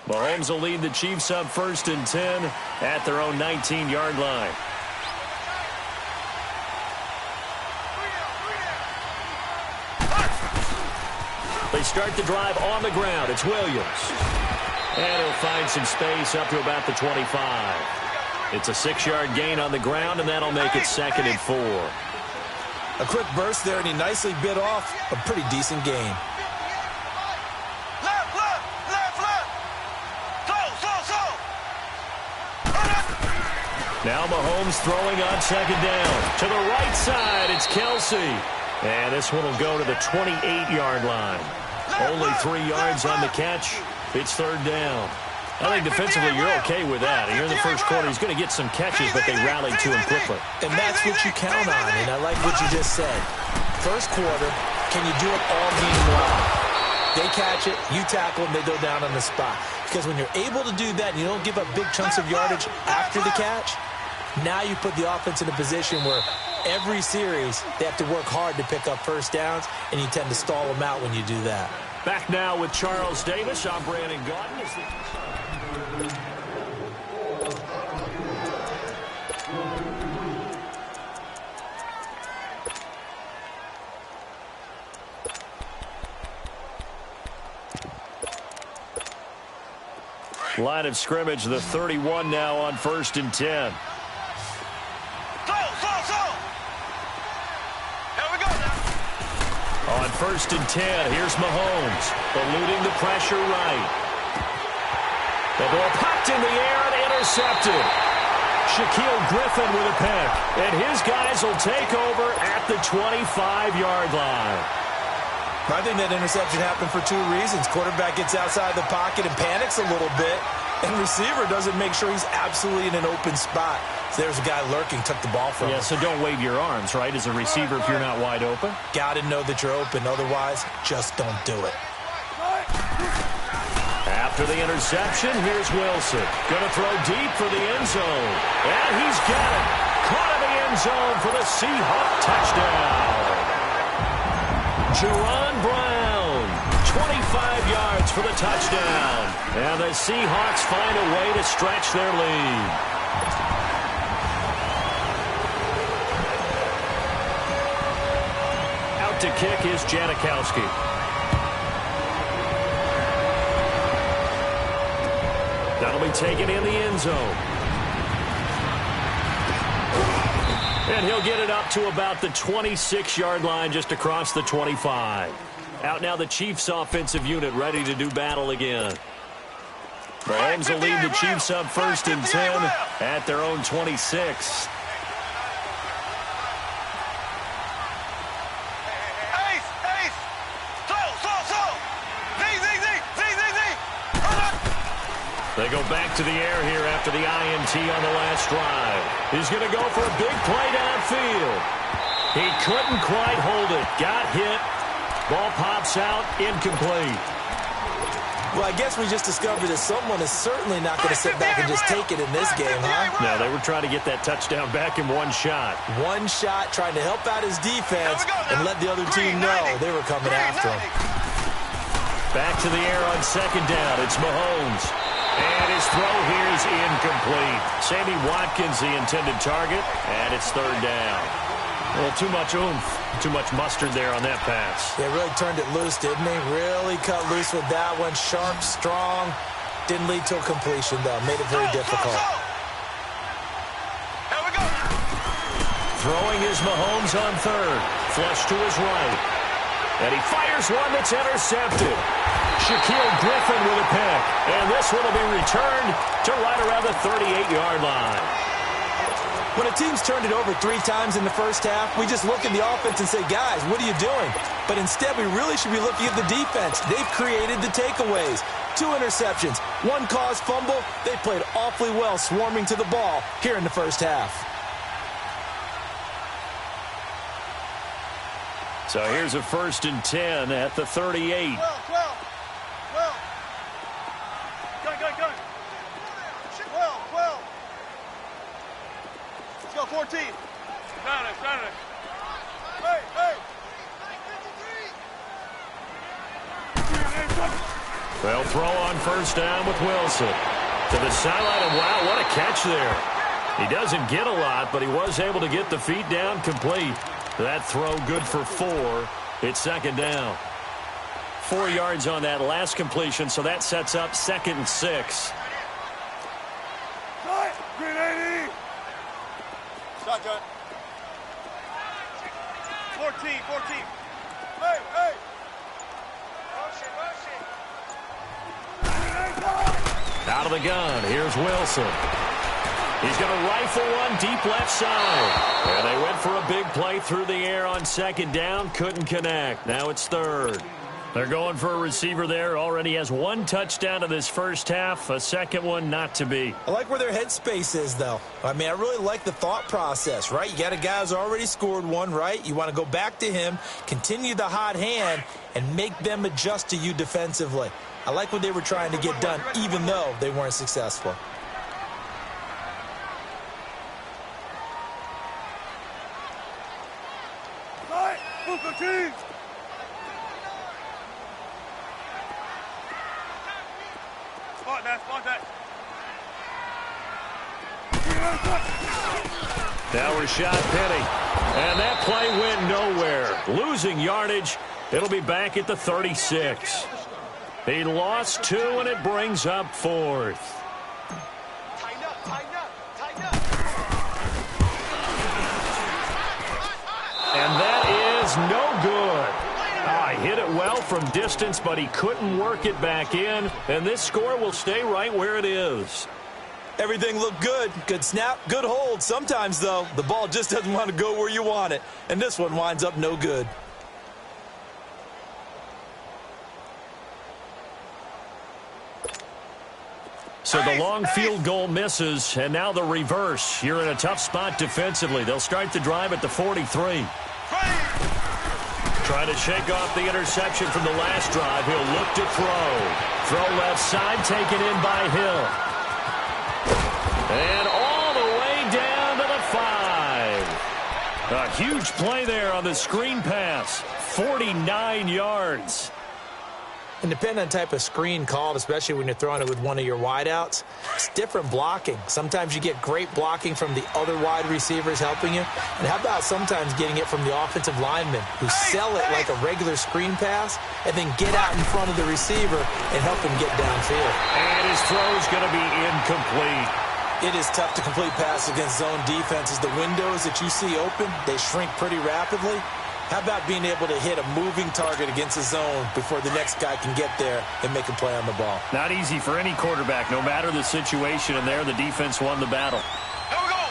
Mahomes will lead the Chiefs up 1st and 10 at their own 19-yard line. They start the drive on the ground. It's Williams. And he'll find some space up to about the 25. It's a 6-yard gain on the ground, and that'll make it 2nd and 4. A quick burst there, and he nicely bit off a pretty decent gain. Now Mahomes throwing on 2nd down. To the right side, it's Kelsey. And this one will go to the 28-yard line. Only 3 yards on the catch. It's 3rd down. I think defensively you're okay with that. Here in the first quarter, he's going to get some catches, but they rallied to him quickly. And that's what you count on, and I like what you just said. First quarter, can you do it all game long? They catch it, you tackle them, they go down on the spot. Because when you're able to do that and you don't give up big chunks of yardage after the catch, now you put the offense in a position where every series they have to work hard to pick up first downs, and you tend to stall them out when you do that. Back now with Charles Davis. I'm Brandon Gaudin. Line of scrimmage, the 31 now on 1st and 10. On 1st and 10, here's Mahomes, eluding the pressure right. The ball popped in the air and intercepted. Shaquille Griffin with a pick, and his guys will take over at the 25-yard line. I think that interception happened for two reasons. Quarterback gets outside the pocket and panics a little bit, and receiver doesn't make sure he's absolutely in an open spot. So there's a guy lurking, took the ball from him. Yeah, so don't wave your arms, right, as a receiver if you're not wide open. Got to know that you're open. Otherwise, just don't do it. After the interception, here's Wilson. Going to throw deep for the end zone. And he's got it. Caught in the end zone for the Seahawk touchdown. Jerron Brown, 25 yards for the touchdown. And the Seahawks find a way to stretch their lead. Out to kick is Janikowski. That'll be taken in the end zone. And he'll get it up to about the 26-yard line just across the 25. Out now the Chiefs offensive unit ready to do battle again. Mahomes will lead the Chiefs up 1st and 10 at their own 26. They go back to the air here after the INT on the last drive. He's going to go for a big play downfield. He couldn't quite hold it. Got hit. Ball pops out. Incomplete. Well, I guess we just discovered that someone is certainly not going to sit back and just take it in this game, huh? No, they were trying to get that touchdown back in one shot. One shot, trying to help out his defense and let the other team know they were coming after him. Back to the air on 2nd down. It's Mahomes. And his throw here is incomplete. Sammy Watkins, the intended target, and it's 3rd down. Well, too much oomph, too much mustard there on that pass. They really turned it loose, didn't they? Really cut loose with that one. Sharp, strong. Didn't lead to a completion, though. Made it very difficult. Here we go. Throwing is Mahomes on 3rd. Flush to his right. And he fires one that's intercepted. Shaquille Griffin with a pick. And this one will be returned to right around the 38-yard line. When a team's turned it over 3 times in the first half, we just look at the offense and say, guys, what are you doing? But instead, we really should be looking at the defense. They've created the takeaways. 2 interceptions, 1 caused fumble. They played awfully well swarming to the ball here in the first half. So here's a 1st and 10 at the 38. 12. Go. 12. Let's go, 14. Got it. Hey. They'll throw on 1st down with Wilson. To the sideline, and wow, what a catch there. He doesn't get a lot, but he was able to get the feet down complete. That throw good for 4. It's 2nd down. 4 yards on that last completion, so that sets up 2nd and 6. Green 80. Shotgun. 14. Hey. Out of the gun, here's Wilson. He's going to rifle one deep left side. And they went for a big play through the air on 2nd down. Couldn't connect. Now it's 3rd. They're going for a receiver there. Already has one touchdown in this first half. A second one not to be. I like where their headspace is, though. I mean, I really like the thought process, right? You got a guy who's already scored one, right? You want to go back to him, continue the hot hand, and make them adjust to you defensively. I like what they were trying to get done, even though they weren't successful. Now Rashad Penny. And that play went nowhere. Losing yardage. It'll be back at the 36. He lost 2, and it brings up 4th. Tighten up, tighten up, tighten up. And that is no good. I hit it well from distance, but he couldn't work it back in. And this score will stay right where it is. Everything looked good. Good snap, good hold. Sometimes, though, the ball just doesn't want to go where you want it. And this one winds up no good. So the long field goal misses, and now the reverse. You're in a tough spot defensively. They'll start the drive at the 43. Trying to shake off the interception from the last drive. He'll look to throw. Throw left side, taken in by Hill. And all the way down to the 5. A huge play there on the screen pass. 49 yards. And depending on the type of screen called, especially when you're throwing it with one of your wideouts, it's different blocking. Sometimes you get great blocking from the other wide receivers helping you. And how about sometimes getting it from the offensive linemen who sell it like a regular screen pass and then get out in front of the receiver and help him get downfield. And his throw's going to be incomplete. It is tough to complete passes against zone defenses. The windows that you see open, they shrink pretty rapidly. How about being able to hit a moving target against a zone before the next guy can get there and make a play on the ball? Not easy for any quarterback, no matter the situation, and there the defense won the battle. Here we go.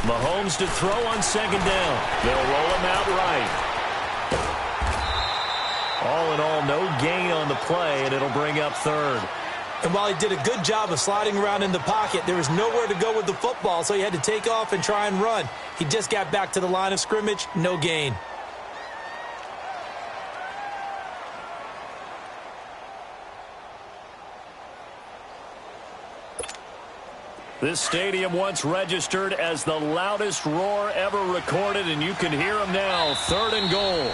Mahomes to throw on second down. They'll roll him out right. All in all, no gain on the play, and it'll bring up 3rd. And while he did a good job of sliding around in the pocket, there was nowhere to go with the football, so he had to take off and try and run. He just got back to the line of scrimmage, no gain. This stadium once registered as the loudest roar ever recorded, and you can hear him now. 3rd and goal.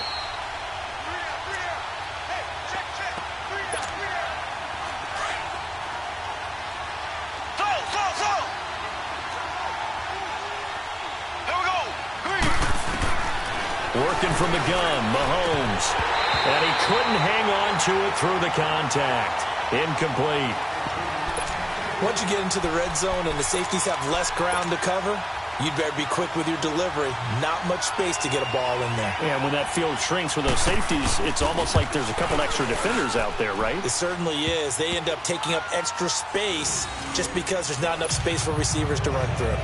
Working from the gun, Mahomes. And he couldn't hang on to it through the contact. Incomplete. Once you get into the red zone and the safeties have less ground to cover, you'd better be quick with your delivery. Not much space to get a ball in there. Yeah, when that field shrinks with those safeties, it's almost like there's a couple extra defenders out there, right? It certainly is. They end up taking up extra space just because there's not enough space for receivers to run through.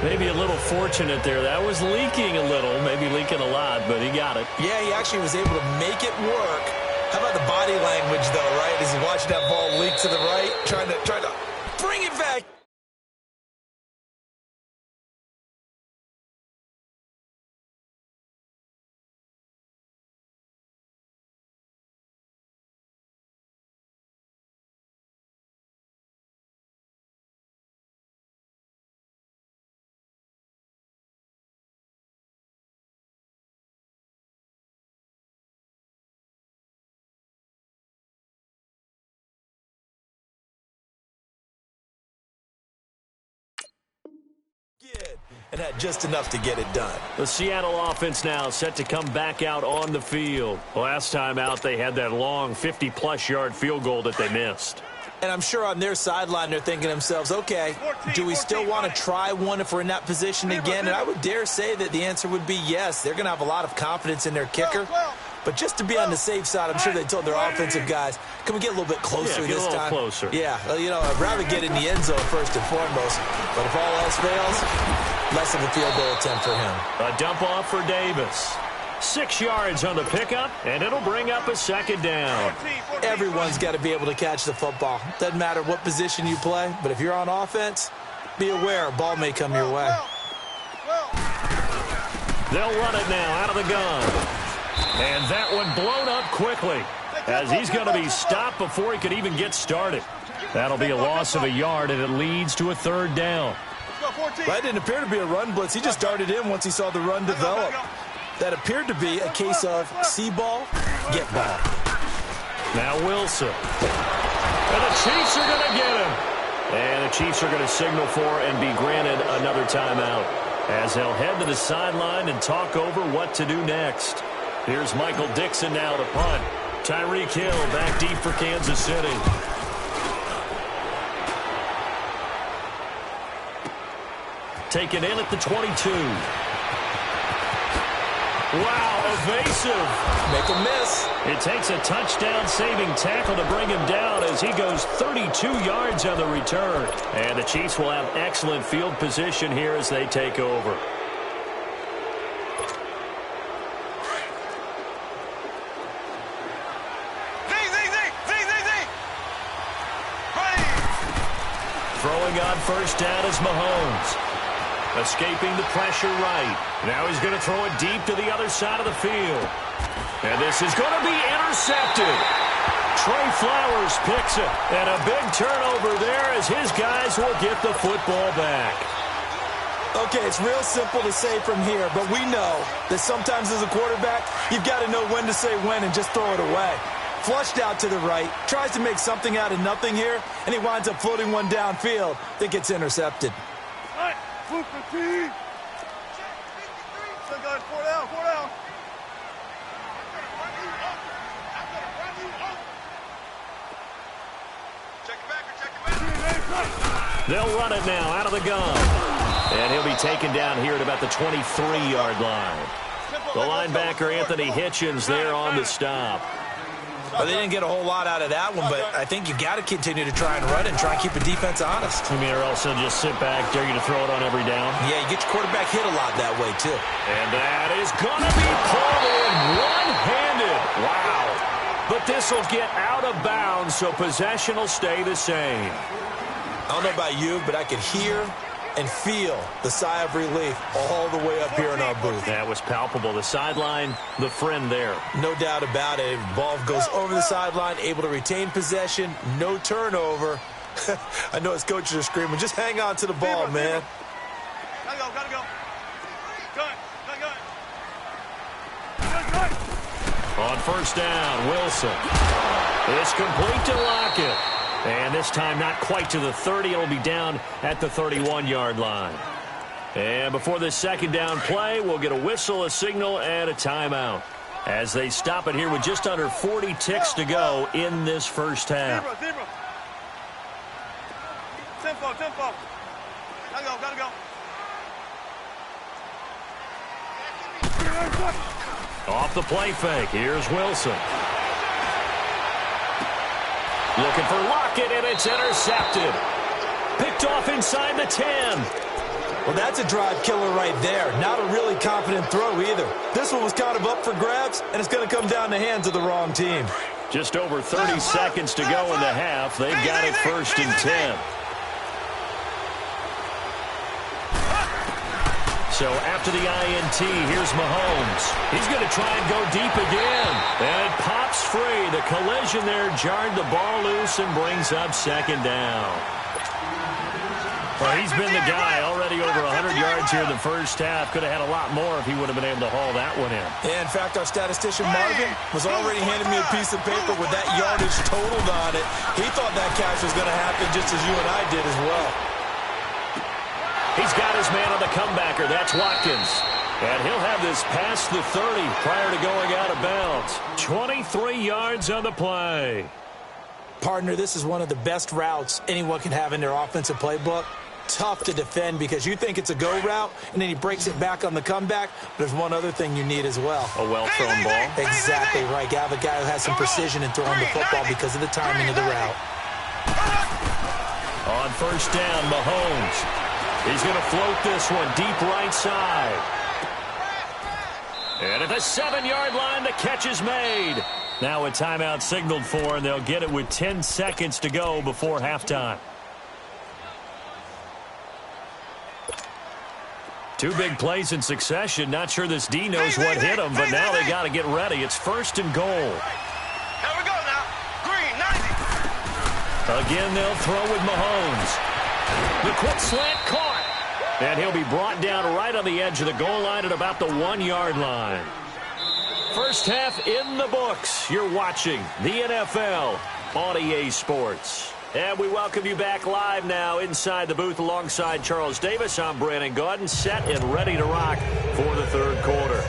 Maybe a little fortunate there. That was leaking a little, maybe leaking a lot, but he got it. Yeah, he actually was able to make it work. How about the body language, though, right? As he's watching that ball leak to the right, trying to bring it back. And had just enough to get it done. The Seattle offense now set to come back out on the field. Last time out, they had that long 50-plus yard field goal that they missed. And I'm sure on their sideline, they're thinking to themselves, okay, do we still want to try one if we're in that position again? And I would dare say that the answer would be yes. They're going to have a lot of confidence in their kicker. But just to be on the safe side, I'm sure they told their offensive guys, can we get a little bit closer this time? Closer. Yeah, you know, I'd rather get in the end zone first and foremost. But if all else fails, less of a field goal attempt for him. A dump off for Davis. 6 yards on the pickup, and it'll bring up a second down. Everyone's got to be able to catch the football. Doesn't matter what position you play, but if you're on offense, be aware a ball may come your way. They'll run it now out of the gun. And that one blown up quickly as he's going to be stopped before he could even get started. That'll be a loss of a yard, and it leads to a third down. That didn't appear to be a run blitz. He just darted in once he saw the run develop. That appeared to be a case of see ball, get ball. Now Wilson. And the Chiefs are going to get him. And the Chiefs are going to signal for and be granted another timeout as they'll head to the sideline and talk over what to do next. Here's Michael Dixon now to punt. Tyreek Hill back deep for Kansas City. Taken in at the 22. Wow, evasive. Make a miss. It takes a touchdown-saving tackle to bring him down as he goes 32 yards on the return. And the Chiefs will have excellent field position here as they take over. Throwing on first down is Mahomes. Escaping the pressure right. Now he's going to throw it deep to the other side of the field. And this is going to be intercepted. Trey Flowers picks it. And a big turnover there as his guys will get the football back. Okay, it's real simple to say from here, but we know that sometimes as a quarterback, you've got to know when to say when and just throw it away. Flushed out to the right, tries to make something out of nothing here, and he winds up floating one downfield that gets intercepted. Four down. They'll run it now out of the gun. And he'll be taken down here at about the 23-yard line. The linebacker, Anthony Hitchens, there on the stop. Well, they didn't get a whole lot out of that one, but I think you got to continue to try and run and try and keep the defense honest. You mean, or else they'll just sit back, dare you to throw it on every down? Yeah, you get your quarterback hit a lot that way, too. And that is going to be pulled in one-handed. Wow. But this will get out of bounds, so possession will stay the same. I don't know about you, but I could hear and feel the sigh of relief all the way up here in our booth. That was palpable. The sideline, the friend there. No doubt about it. Ball goes over the sideline, able to retain possession, no turnover. I know his coaches are screaming, just hang on to the ball, man. Gotta go. Gun. On first down, Wilson. It's complete to Lockett. And this time not quite to the 30. It'll be down at the 31-yard line. And before this second down play, we'll get a whistle, a signal, and a timeout as they stop it here with just under 40 ticks to go in this first half. Zebra. Tempo. Gotta go. Off the play fake, here's Wilson. Looking for Lockett, and it's intercepted. Picked off inside the 10. Well, that's a drive killer right there. Not a really confident throw either. This one was kind of up for grabs, and it's going to come down the hands of the wrong team. Just over 30 seconds to go in the half. They've got it first and 10. So after the INT, here's Mahomes. He's going to try and go deep again. And it pops free. The collision there jarred the ball loose and brings up second down. Well, he's been the guy already over 100 yards here in the first half. Could have had a lot more if he would have been able to haul that one in. Yeah, in fact, our statistician Marvin was already handing me a piece of paper with that yardage totaled on it. He thought that catch was going to happen just as you and I did as well. He's got his man on the comebacker. That's Watkins. And he'll have this past the 30 prior to going out of bounds. 23 yards on the play. Partner, this is one of the best routes anyone can have in their offensive playbook. Tough to defend because you think it's a go route, and then he breaks it back on the comeback. There's one other thing you need as well. A well-thrown ball. Exactly right. You have a guy who has some precision in throwing the football because of the timing of the route. On first down, Mahomes. He's going to float this one deep right side. And And at the 7-yard line, the catch is made. Now a timeout signaled for, and they'll get it with 10 seconds to go before halftime. Two big plays in succession. Not sure this D knows what hit him, but now they got to get ready. It's 1st and goal. Here we go now. Green, 90. Again, they'll throw with Mahomes. The quick slant caught. And he'll be brought down right on the edge of the goal line at about the 1-yard line. First half in the books. You're watching the NFL on EA Sports. And we welcome you back live now inside the booth alongside Charles Davis. I'm Brandon Gaudin, set and ready to rock for the third quarter.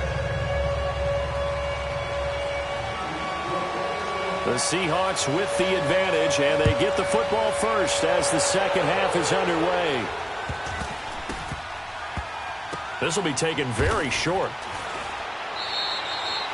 The Seahawks with the advantage, and they get the football first as the second half is underway. This will be taken very short.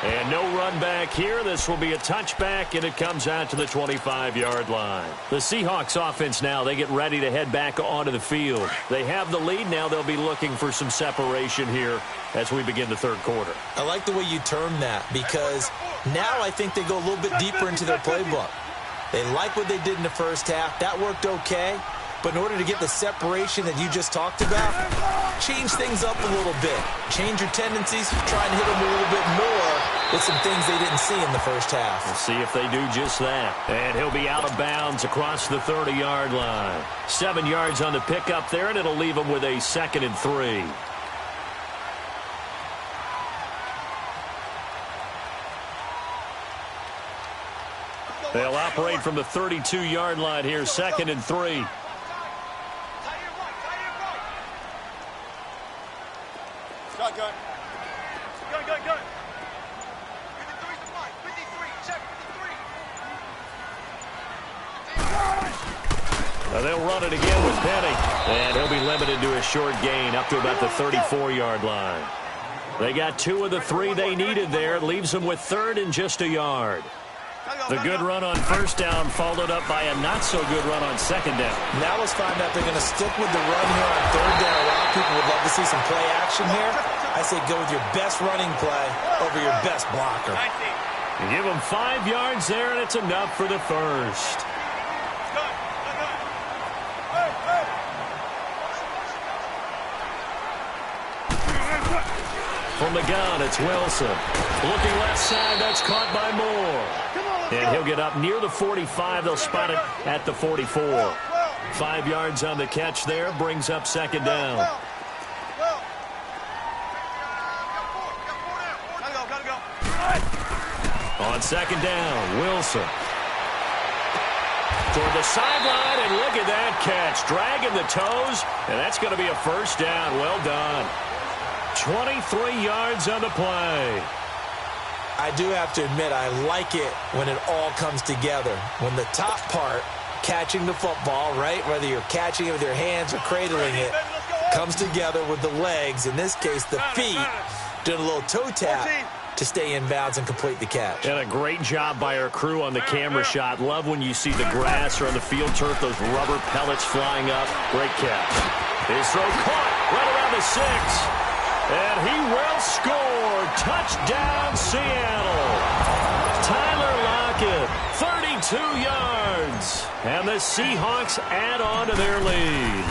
And no run back here. This will be a touchback, and it comes out to the 25-yard line. The Seahawks offense now, they get ready to head back onto the field. They have the lead. Now they'll be looking for some separation here as we begin the third quarter. I like the way you term that, because now I think they go a little bit deeper into their playbook. They like what they did in the first half. That worked okay. But in order to get the separation that you just talked about, change things up a little bit. Change your tendencies, try and hit them a little bit more with some things they didn't see in the first half. We'll see if they do just that. And he'll be out of bounds across the 30-yard line. 7 yards on the pickup there, and it'll leave him with a 2nd and 3. They'll operate from the 32-yard line here, 2nd and 3. Gun. 53, check 53. They'll run it again with Penny. And he'll be limited to a short gain up to about the 34-yard line. They got 2 of the 3 they needed there. Leaves them with 3rd and just a yard. The good run on first down followed up by a not-so-good run on second down. Now let's find out they're going to stick with the run here on third down. A lot of people would love to see some play action here. I say go with your best running play over your best blocker. You give them 5 yards there, and it's enough for the first. From the gun, it's Wilson. Looking left side, that's caught by Moore. And he'll get up near the 45. They'll spot it at the 44. 5 yards on the catch there, brings up second down. On second down, Wilson. Toward the sideline, and look at that catch. Dragging the toes, and that's going to be a first down. Well done. 23 yards on the play. I do have to admit, I like it when it all comes together. When the top part, catching the football, right, whether you're catching it with your hands or cradling it, comes together with the legs, in this case the feet, doing a little toe tap to stay in bounds and complete the catch. And a great job by our crew on the camera shot. Love when you see the grass or on the field turf, those rubber pellets flying up. Great catch. His throw caught right around the 6. And he will score. Touchdown, Seattle. Tyler Lockett, 32 yards. And the Seahawks add on to their lead.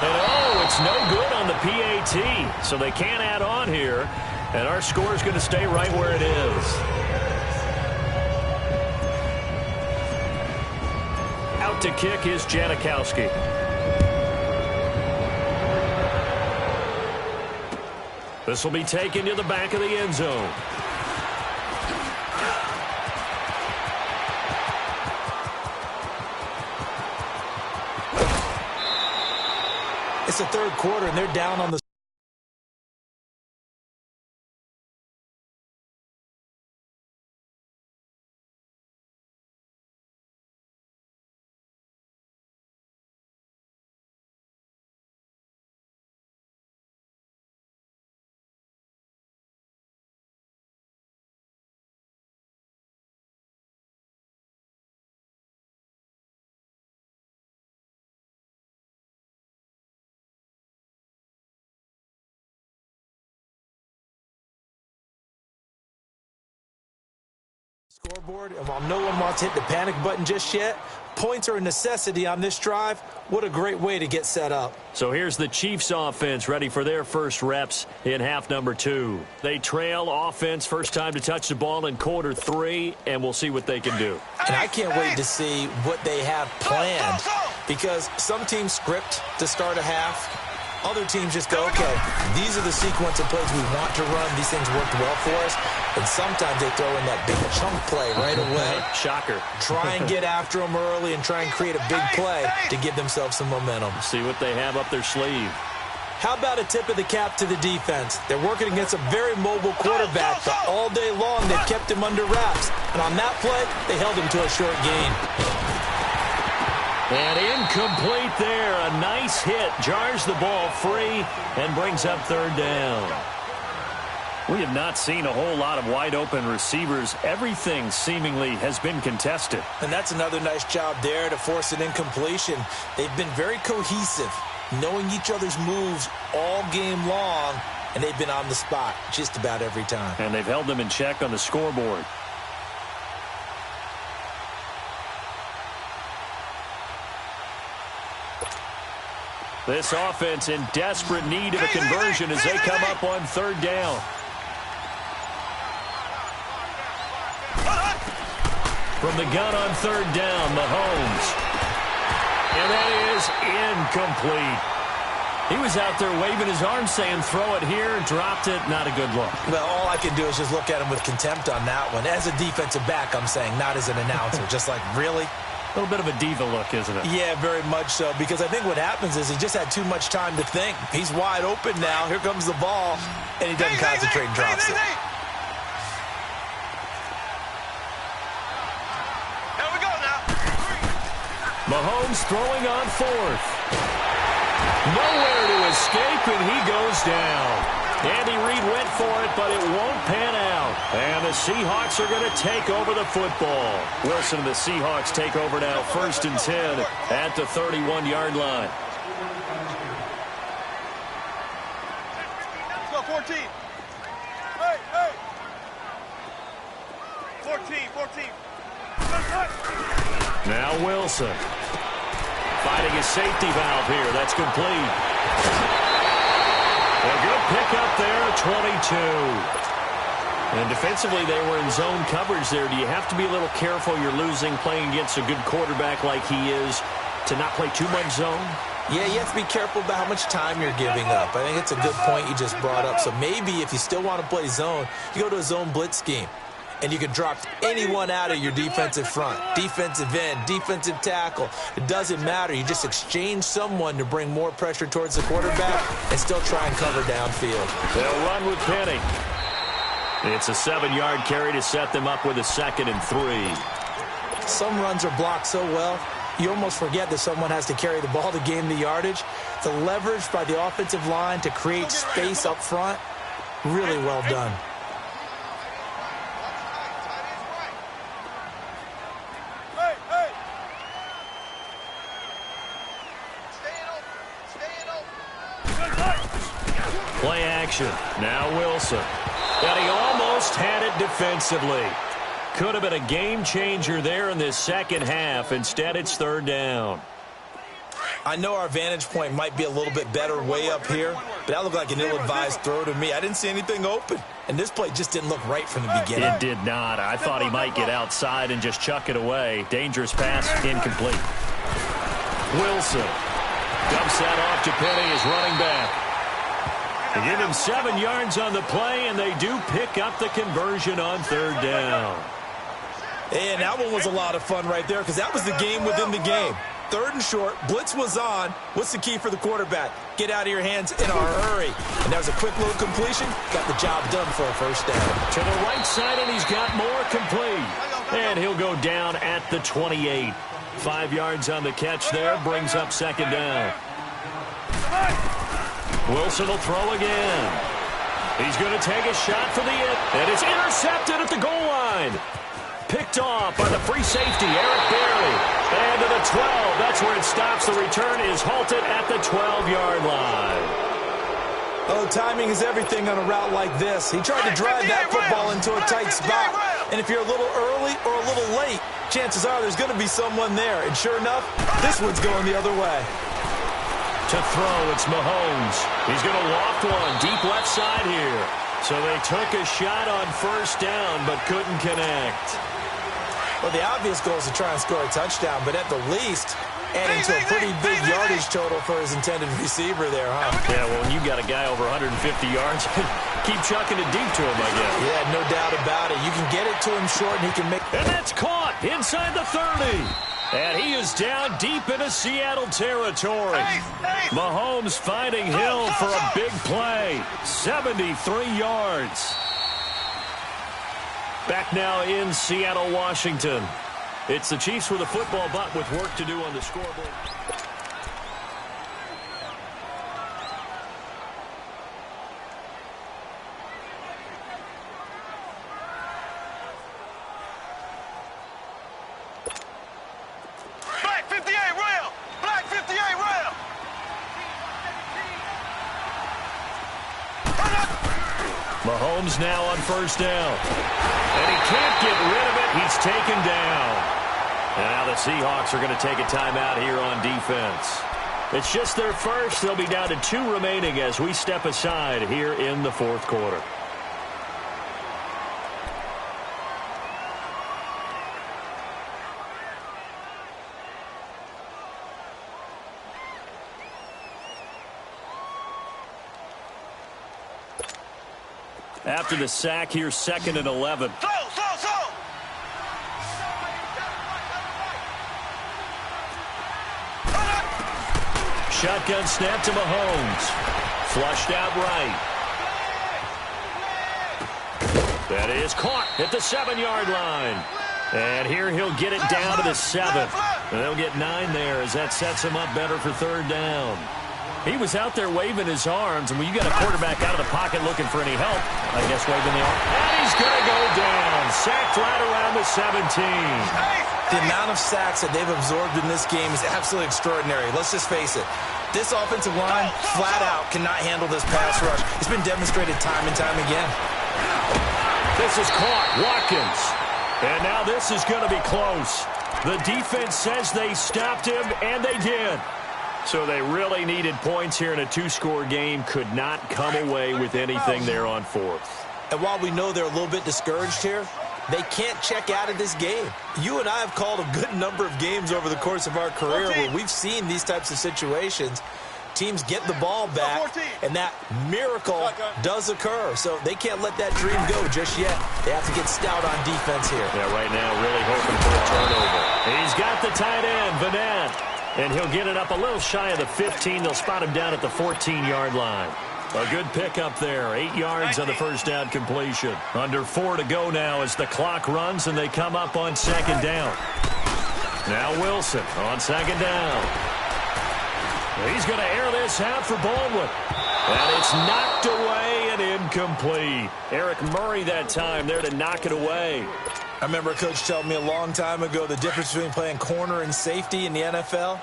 And oh, it's no good on the PAT. So they can't add on here. And our score is going to stay right where it is. Out to kick is Janikowski. This will be taken to the back of the end zone. It's the third quarter, and they're down on the Scoreboard, and while no one wants to hit the panic button just yet, points are a necessity on this drive. What a great way to get set up. So here's the Chiefs offense ready for their first reps in half number 2. They trail offense first time to touch the ball in quarter 3, and we'll see what they can do. And I can't wait to see what they have planned, because some teams script to start a half. Other teams just go, okay, these are the sequence of plays we want to run. These things worked well for us. And sometimes they throw in that big chunk play right away. Shocker. Try and get after them early and try and create a big play to give themselves some momentum. See what they have up their sleeve. How about a tip of the cap to the defense? They're working against a very mobile quarterback, but all day long they've kept him under wraps. And on that play, they held him to a short gain. And incomplete there. A nice hit. Jars the ball free and brings up third down. We have not seen a whole lot of wide-open receivers. Everything seemingly has been contested. And that's another nice job there to force an incompletion. They've been very cohesive, knowing each other's moves all game long, and they've been on the spot just about every time. And they've held them in check on the scoreboard. This offense in desperate need of a conversion as they come up on third down. From the gun on third down, Mahomes. And that is incomplete. He was out there waving his arms saying, throw it here, dropped it, not a good look. Well, all I can do is just look at him with contempt on that one. As a defensive back, I'm saying, not as an announcer. Just like, really? A little bit of a diva look, isn't it? Yeah, very much so, because I think what happens is he just had too much time to think. He's wide open now. Here comes the ball, and he doesn't concentrate and drops it. Here we go now. Mahomes throwing on fourth. Nowhere to escape, and he goes down. Andy Reid went for it, but it won't pan out. And the Seahawks are going to take over the football. Wilson and the Seahawks take over now, 1st and 10 at the 31-yard line. Let's go, 14. Hey, hey. 14. Now Wilson. Finding his safety valve here. That's complete. A good pickup there, 22. And defensively, they were in zone coverage there. Do you have to be a little careful? You're losing playing against a good quarterback like he is to not play too much zone? Yeah, you have to be careful about how much time you're giving up. I think it's a good point you just brought up. So maybe if you still want to play zone, you go to a zone blitz scheme. And you can drop anyone out of your defensive front, defensive end, defensive tackle. It doesn't matter. You just exchange someone to bring more pressure towards the quarterback and still try and cover downfield. They'll run with Penny. It's a 7-yard carry to set them up with a 2nd and 3. Some runs are blocked so well, you almost forget that someone has to carry the ball to gain the yardage. The leverage by the offensive line to create space up front, really well done. Play action. Now Wilson. And he almost had it defensively. Could have been a game changer there in this second half. Instead, it's third down. I know our vantage point might be a little bit better way up here, but that looked like an ill-advised throw to me. I didn't see anything open, and this play just didn't look right from the beginning. It did not. I thought he might get outside and just chuck it away. Dangerous pass, incomplete. Wilson dumps that off to Penny as running back. They give him 7 yards on the play, and they do pick up the conversion on third down. And that one was a lot of fun right there because that was the game within the game. 3rd and short, blitz was on. What's the key for the quarterback? Get out of your hands in a hurry. And that was a quick little completion. Got the job done for a first down. To the right side, and he's got more complete. And he'll go down at the 28. 5 yards on the catch there, brings up 2nd down. Wilson will throw again. He's going to take a shot for the end. And it's intercepted at the goal line. Picked off by the free safety, Eric Berry. And to the 12. That's where it stops. The return is halted at the 12-yard line. Oh, timing is everything on a route like this. He tried to drive that football into a tight spot. And if you're a little early or a little late, chances are there's going to be someone there. And sure enough, this one's going the other way. To throw, it's Mahomes. He's going to loft one deep left side here. So they took a shot on first down, but couldn't connect. Well, the obvious goal is to try and score a touchdown, but at the least, adding to a pretty big yardage total for his intended receiver there, huh? Yeah, well, when you got a guy over 150 yards, keep chucking it deep to him, I guess. Yeah, no doubt about it. You can get it to him short, and he can make... And that's caught inside the 30. And he is down deep into Seattle territory. Mahomes finding Hill for a big play. 73 yards. Back now in Seattle, Washington. It's the Chiefs with a football, but with work to do on the scoreboard. Black 58 rail! Black 58 rail! Mahomes now on first down. And he can't get rid of it. He's taken down. And now the Seahawks are going to take a timeout here on defense. It's just their first. They'll be down to 2 remaining as we step aside here in the fourth quarter. After the sack here, 2nd and 11. Shotgun snap to Mahomes. Flushed out right. That is caught at the 7-yard line. And here he'll get it down to the 7th. And they'll get 9 there as that sets him up better for third down. He was out there waving his arms, and when you got a quarterback out of the pocket looking for any help, I guess waving the arm. And he's going to go down. Sacked right around the 17. The amount of sacks that they've absorbed in this game is absolutely extraordinary. Let's just face it. This offensive line, flat out, cannot handle this pass rush. It's been demonstrated time and time again. This is caught. Watkins. And now this is going to be close. The defense says they stopped him, and they did. So they really needed points here in a 2-score game. Could not come away with anything there on 4th. And while we know they're a little bit discouraged here, they can't check out of this game. You and I have called a good number of games over the course of our career where we've seen these types of situations. Teams get the ball back, and that miracle does occur. So they can't let that dream go just yet. They have to get stout on defense here. Yeah, right now really hoping for a turnover. He's got the tight end, Vanette. And he'll get it up a little shy of the 15. They'll spot him down at the 14-yard line. A good pickup there. 8 yards on the first down completion. Under 4 to go now as the clock runs and they come up on 2nd down. Now Wilson on 2nd down. He's going to air this out for Baldwin. And it's knocked away and incomplete. Eric Murray that time there to knock it away. I remember a coach telling me a long time ago the difference between playing corner and safety in the NFL.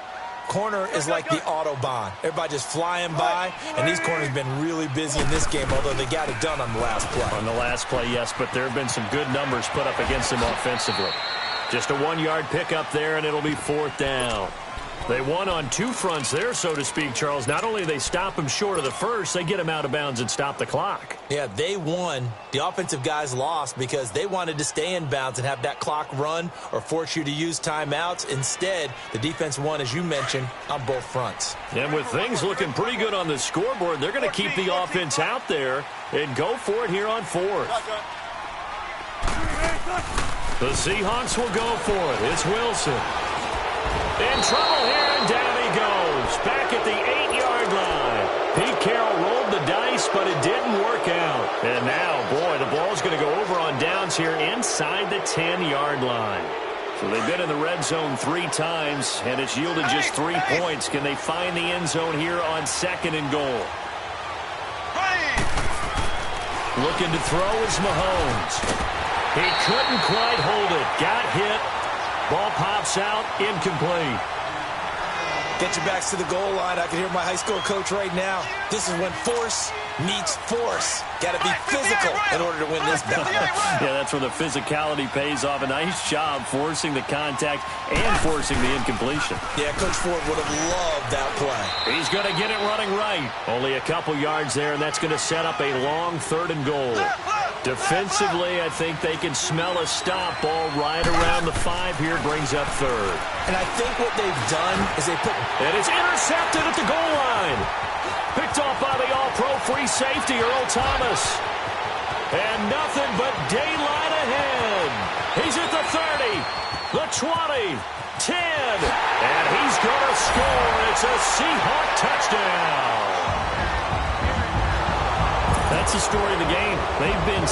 Corner is like the Autobahn. Everybody just flying by, and these corners have been really busy in this game, although they got it done on the last play. On the last play, yes, but there have been some good numbers put up against them offensively. Just a 1-yard pickup there, and it'll be 4th down. They won on 2 fronts there, so to speak, Charles. Not only do they stop him short of the first, they get him out of bounds and stop the clock. Yeah, they won. The offensive guys lost because they wanted to stay in bounds and have that clock run or force you to use timeouts. Instead, the defense won, as you mentioned, on both fronts. And with things looking pretty good on the scoreboard, they're going to keep the offense out there and go for it here on 4th. The Seahawks will go for it. It's Wilson. In trouble here, and down he goes. Back at the 8-yard line. Pete Carroll rolled the dice, but it didn't work out. And now, boy, the ball's going to go over on downs here inside the 10-yard line. So they've been in the red zone 3 times, and it's yielded just 3 points. Can they find the end zone here on 2nd and goal? Looking to throw is Mahomes. He couldn't quite hold it. Got hit. Ball pops out, incomplete. Get your backs to the goal line. I can hear my high school coach right now. This is when force meets force. Got to be physical in order to win this battle. Yeah, that's where the physicality pays off. A nice job forcing the contact and forcing the incompletion. Yeah, Coach Ford would have loved that play. He's going to get it running right. Only a couple yards there, and that's going to set up a long 3rd and goal. Defensively, I think they can smell a stop. Ball right around the 5 here, brings up 3rd. And I think what they've done is they put... And it's intercepted at the goal line. Picked off by the all-pro free safety, Earl Thomas. And nothing but daylight ahead. He's at the 30, the 20, 10. And he's going to score. It's a Seahawk touchdown. That's the story of the game. They've been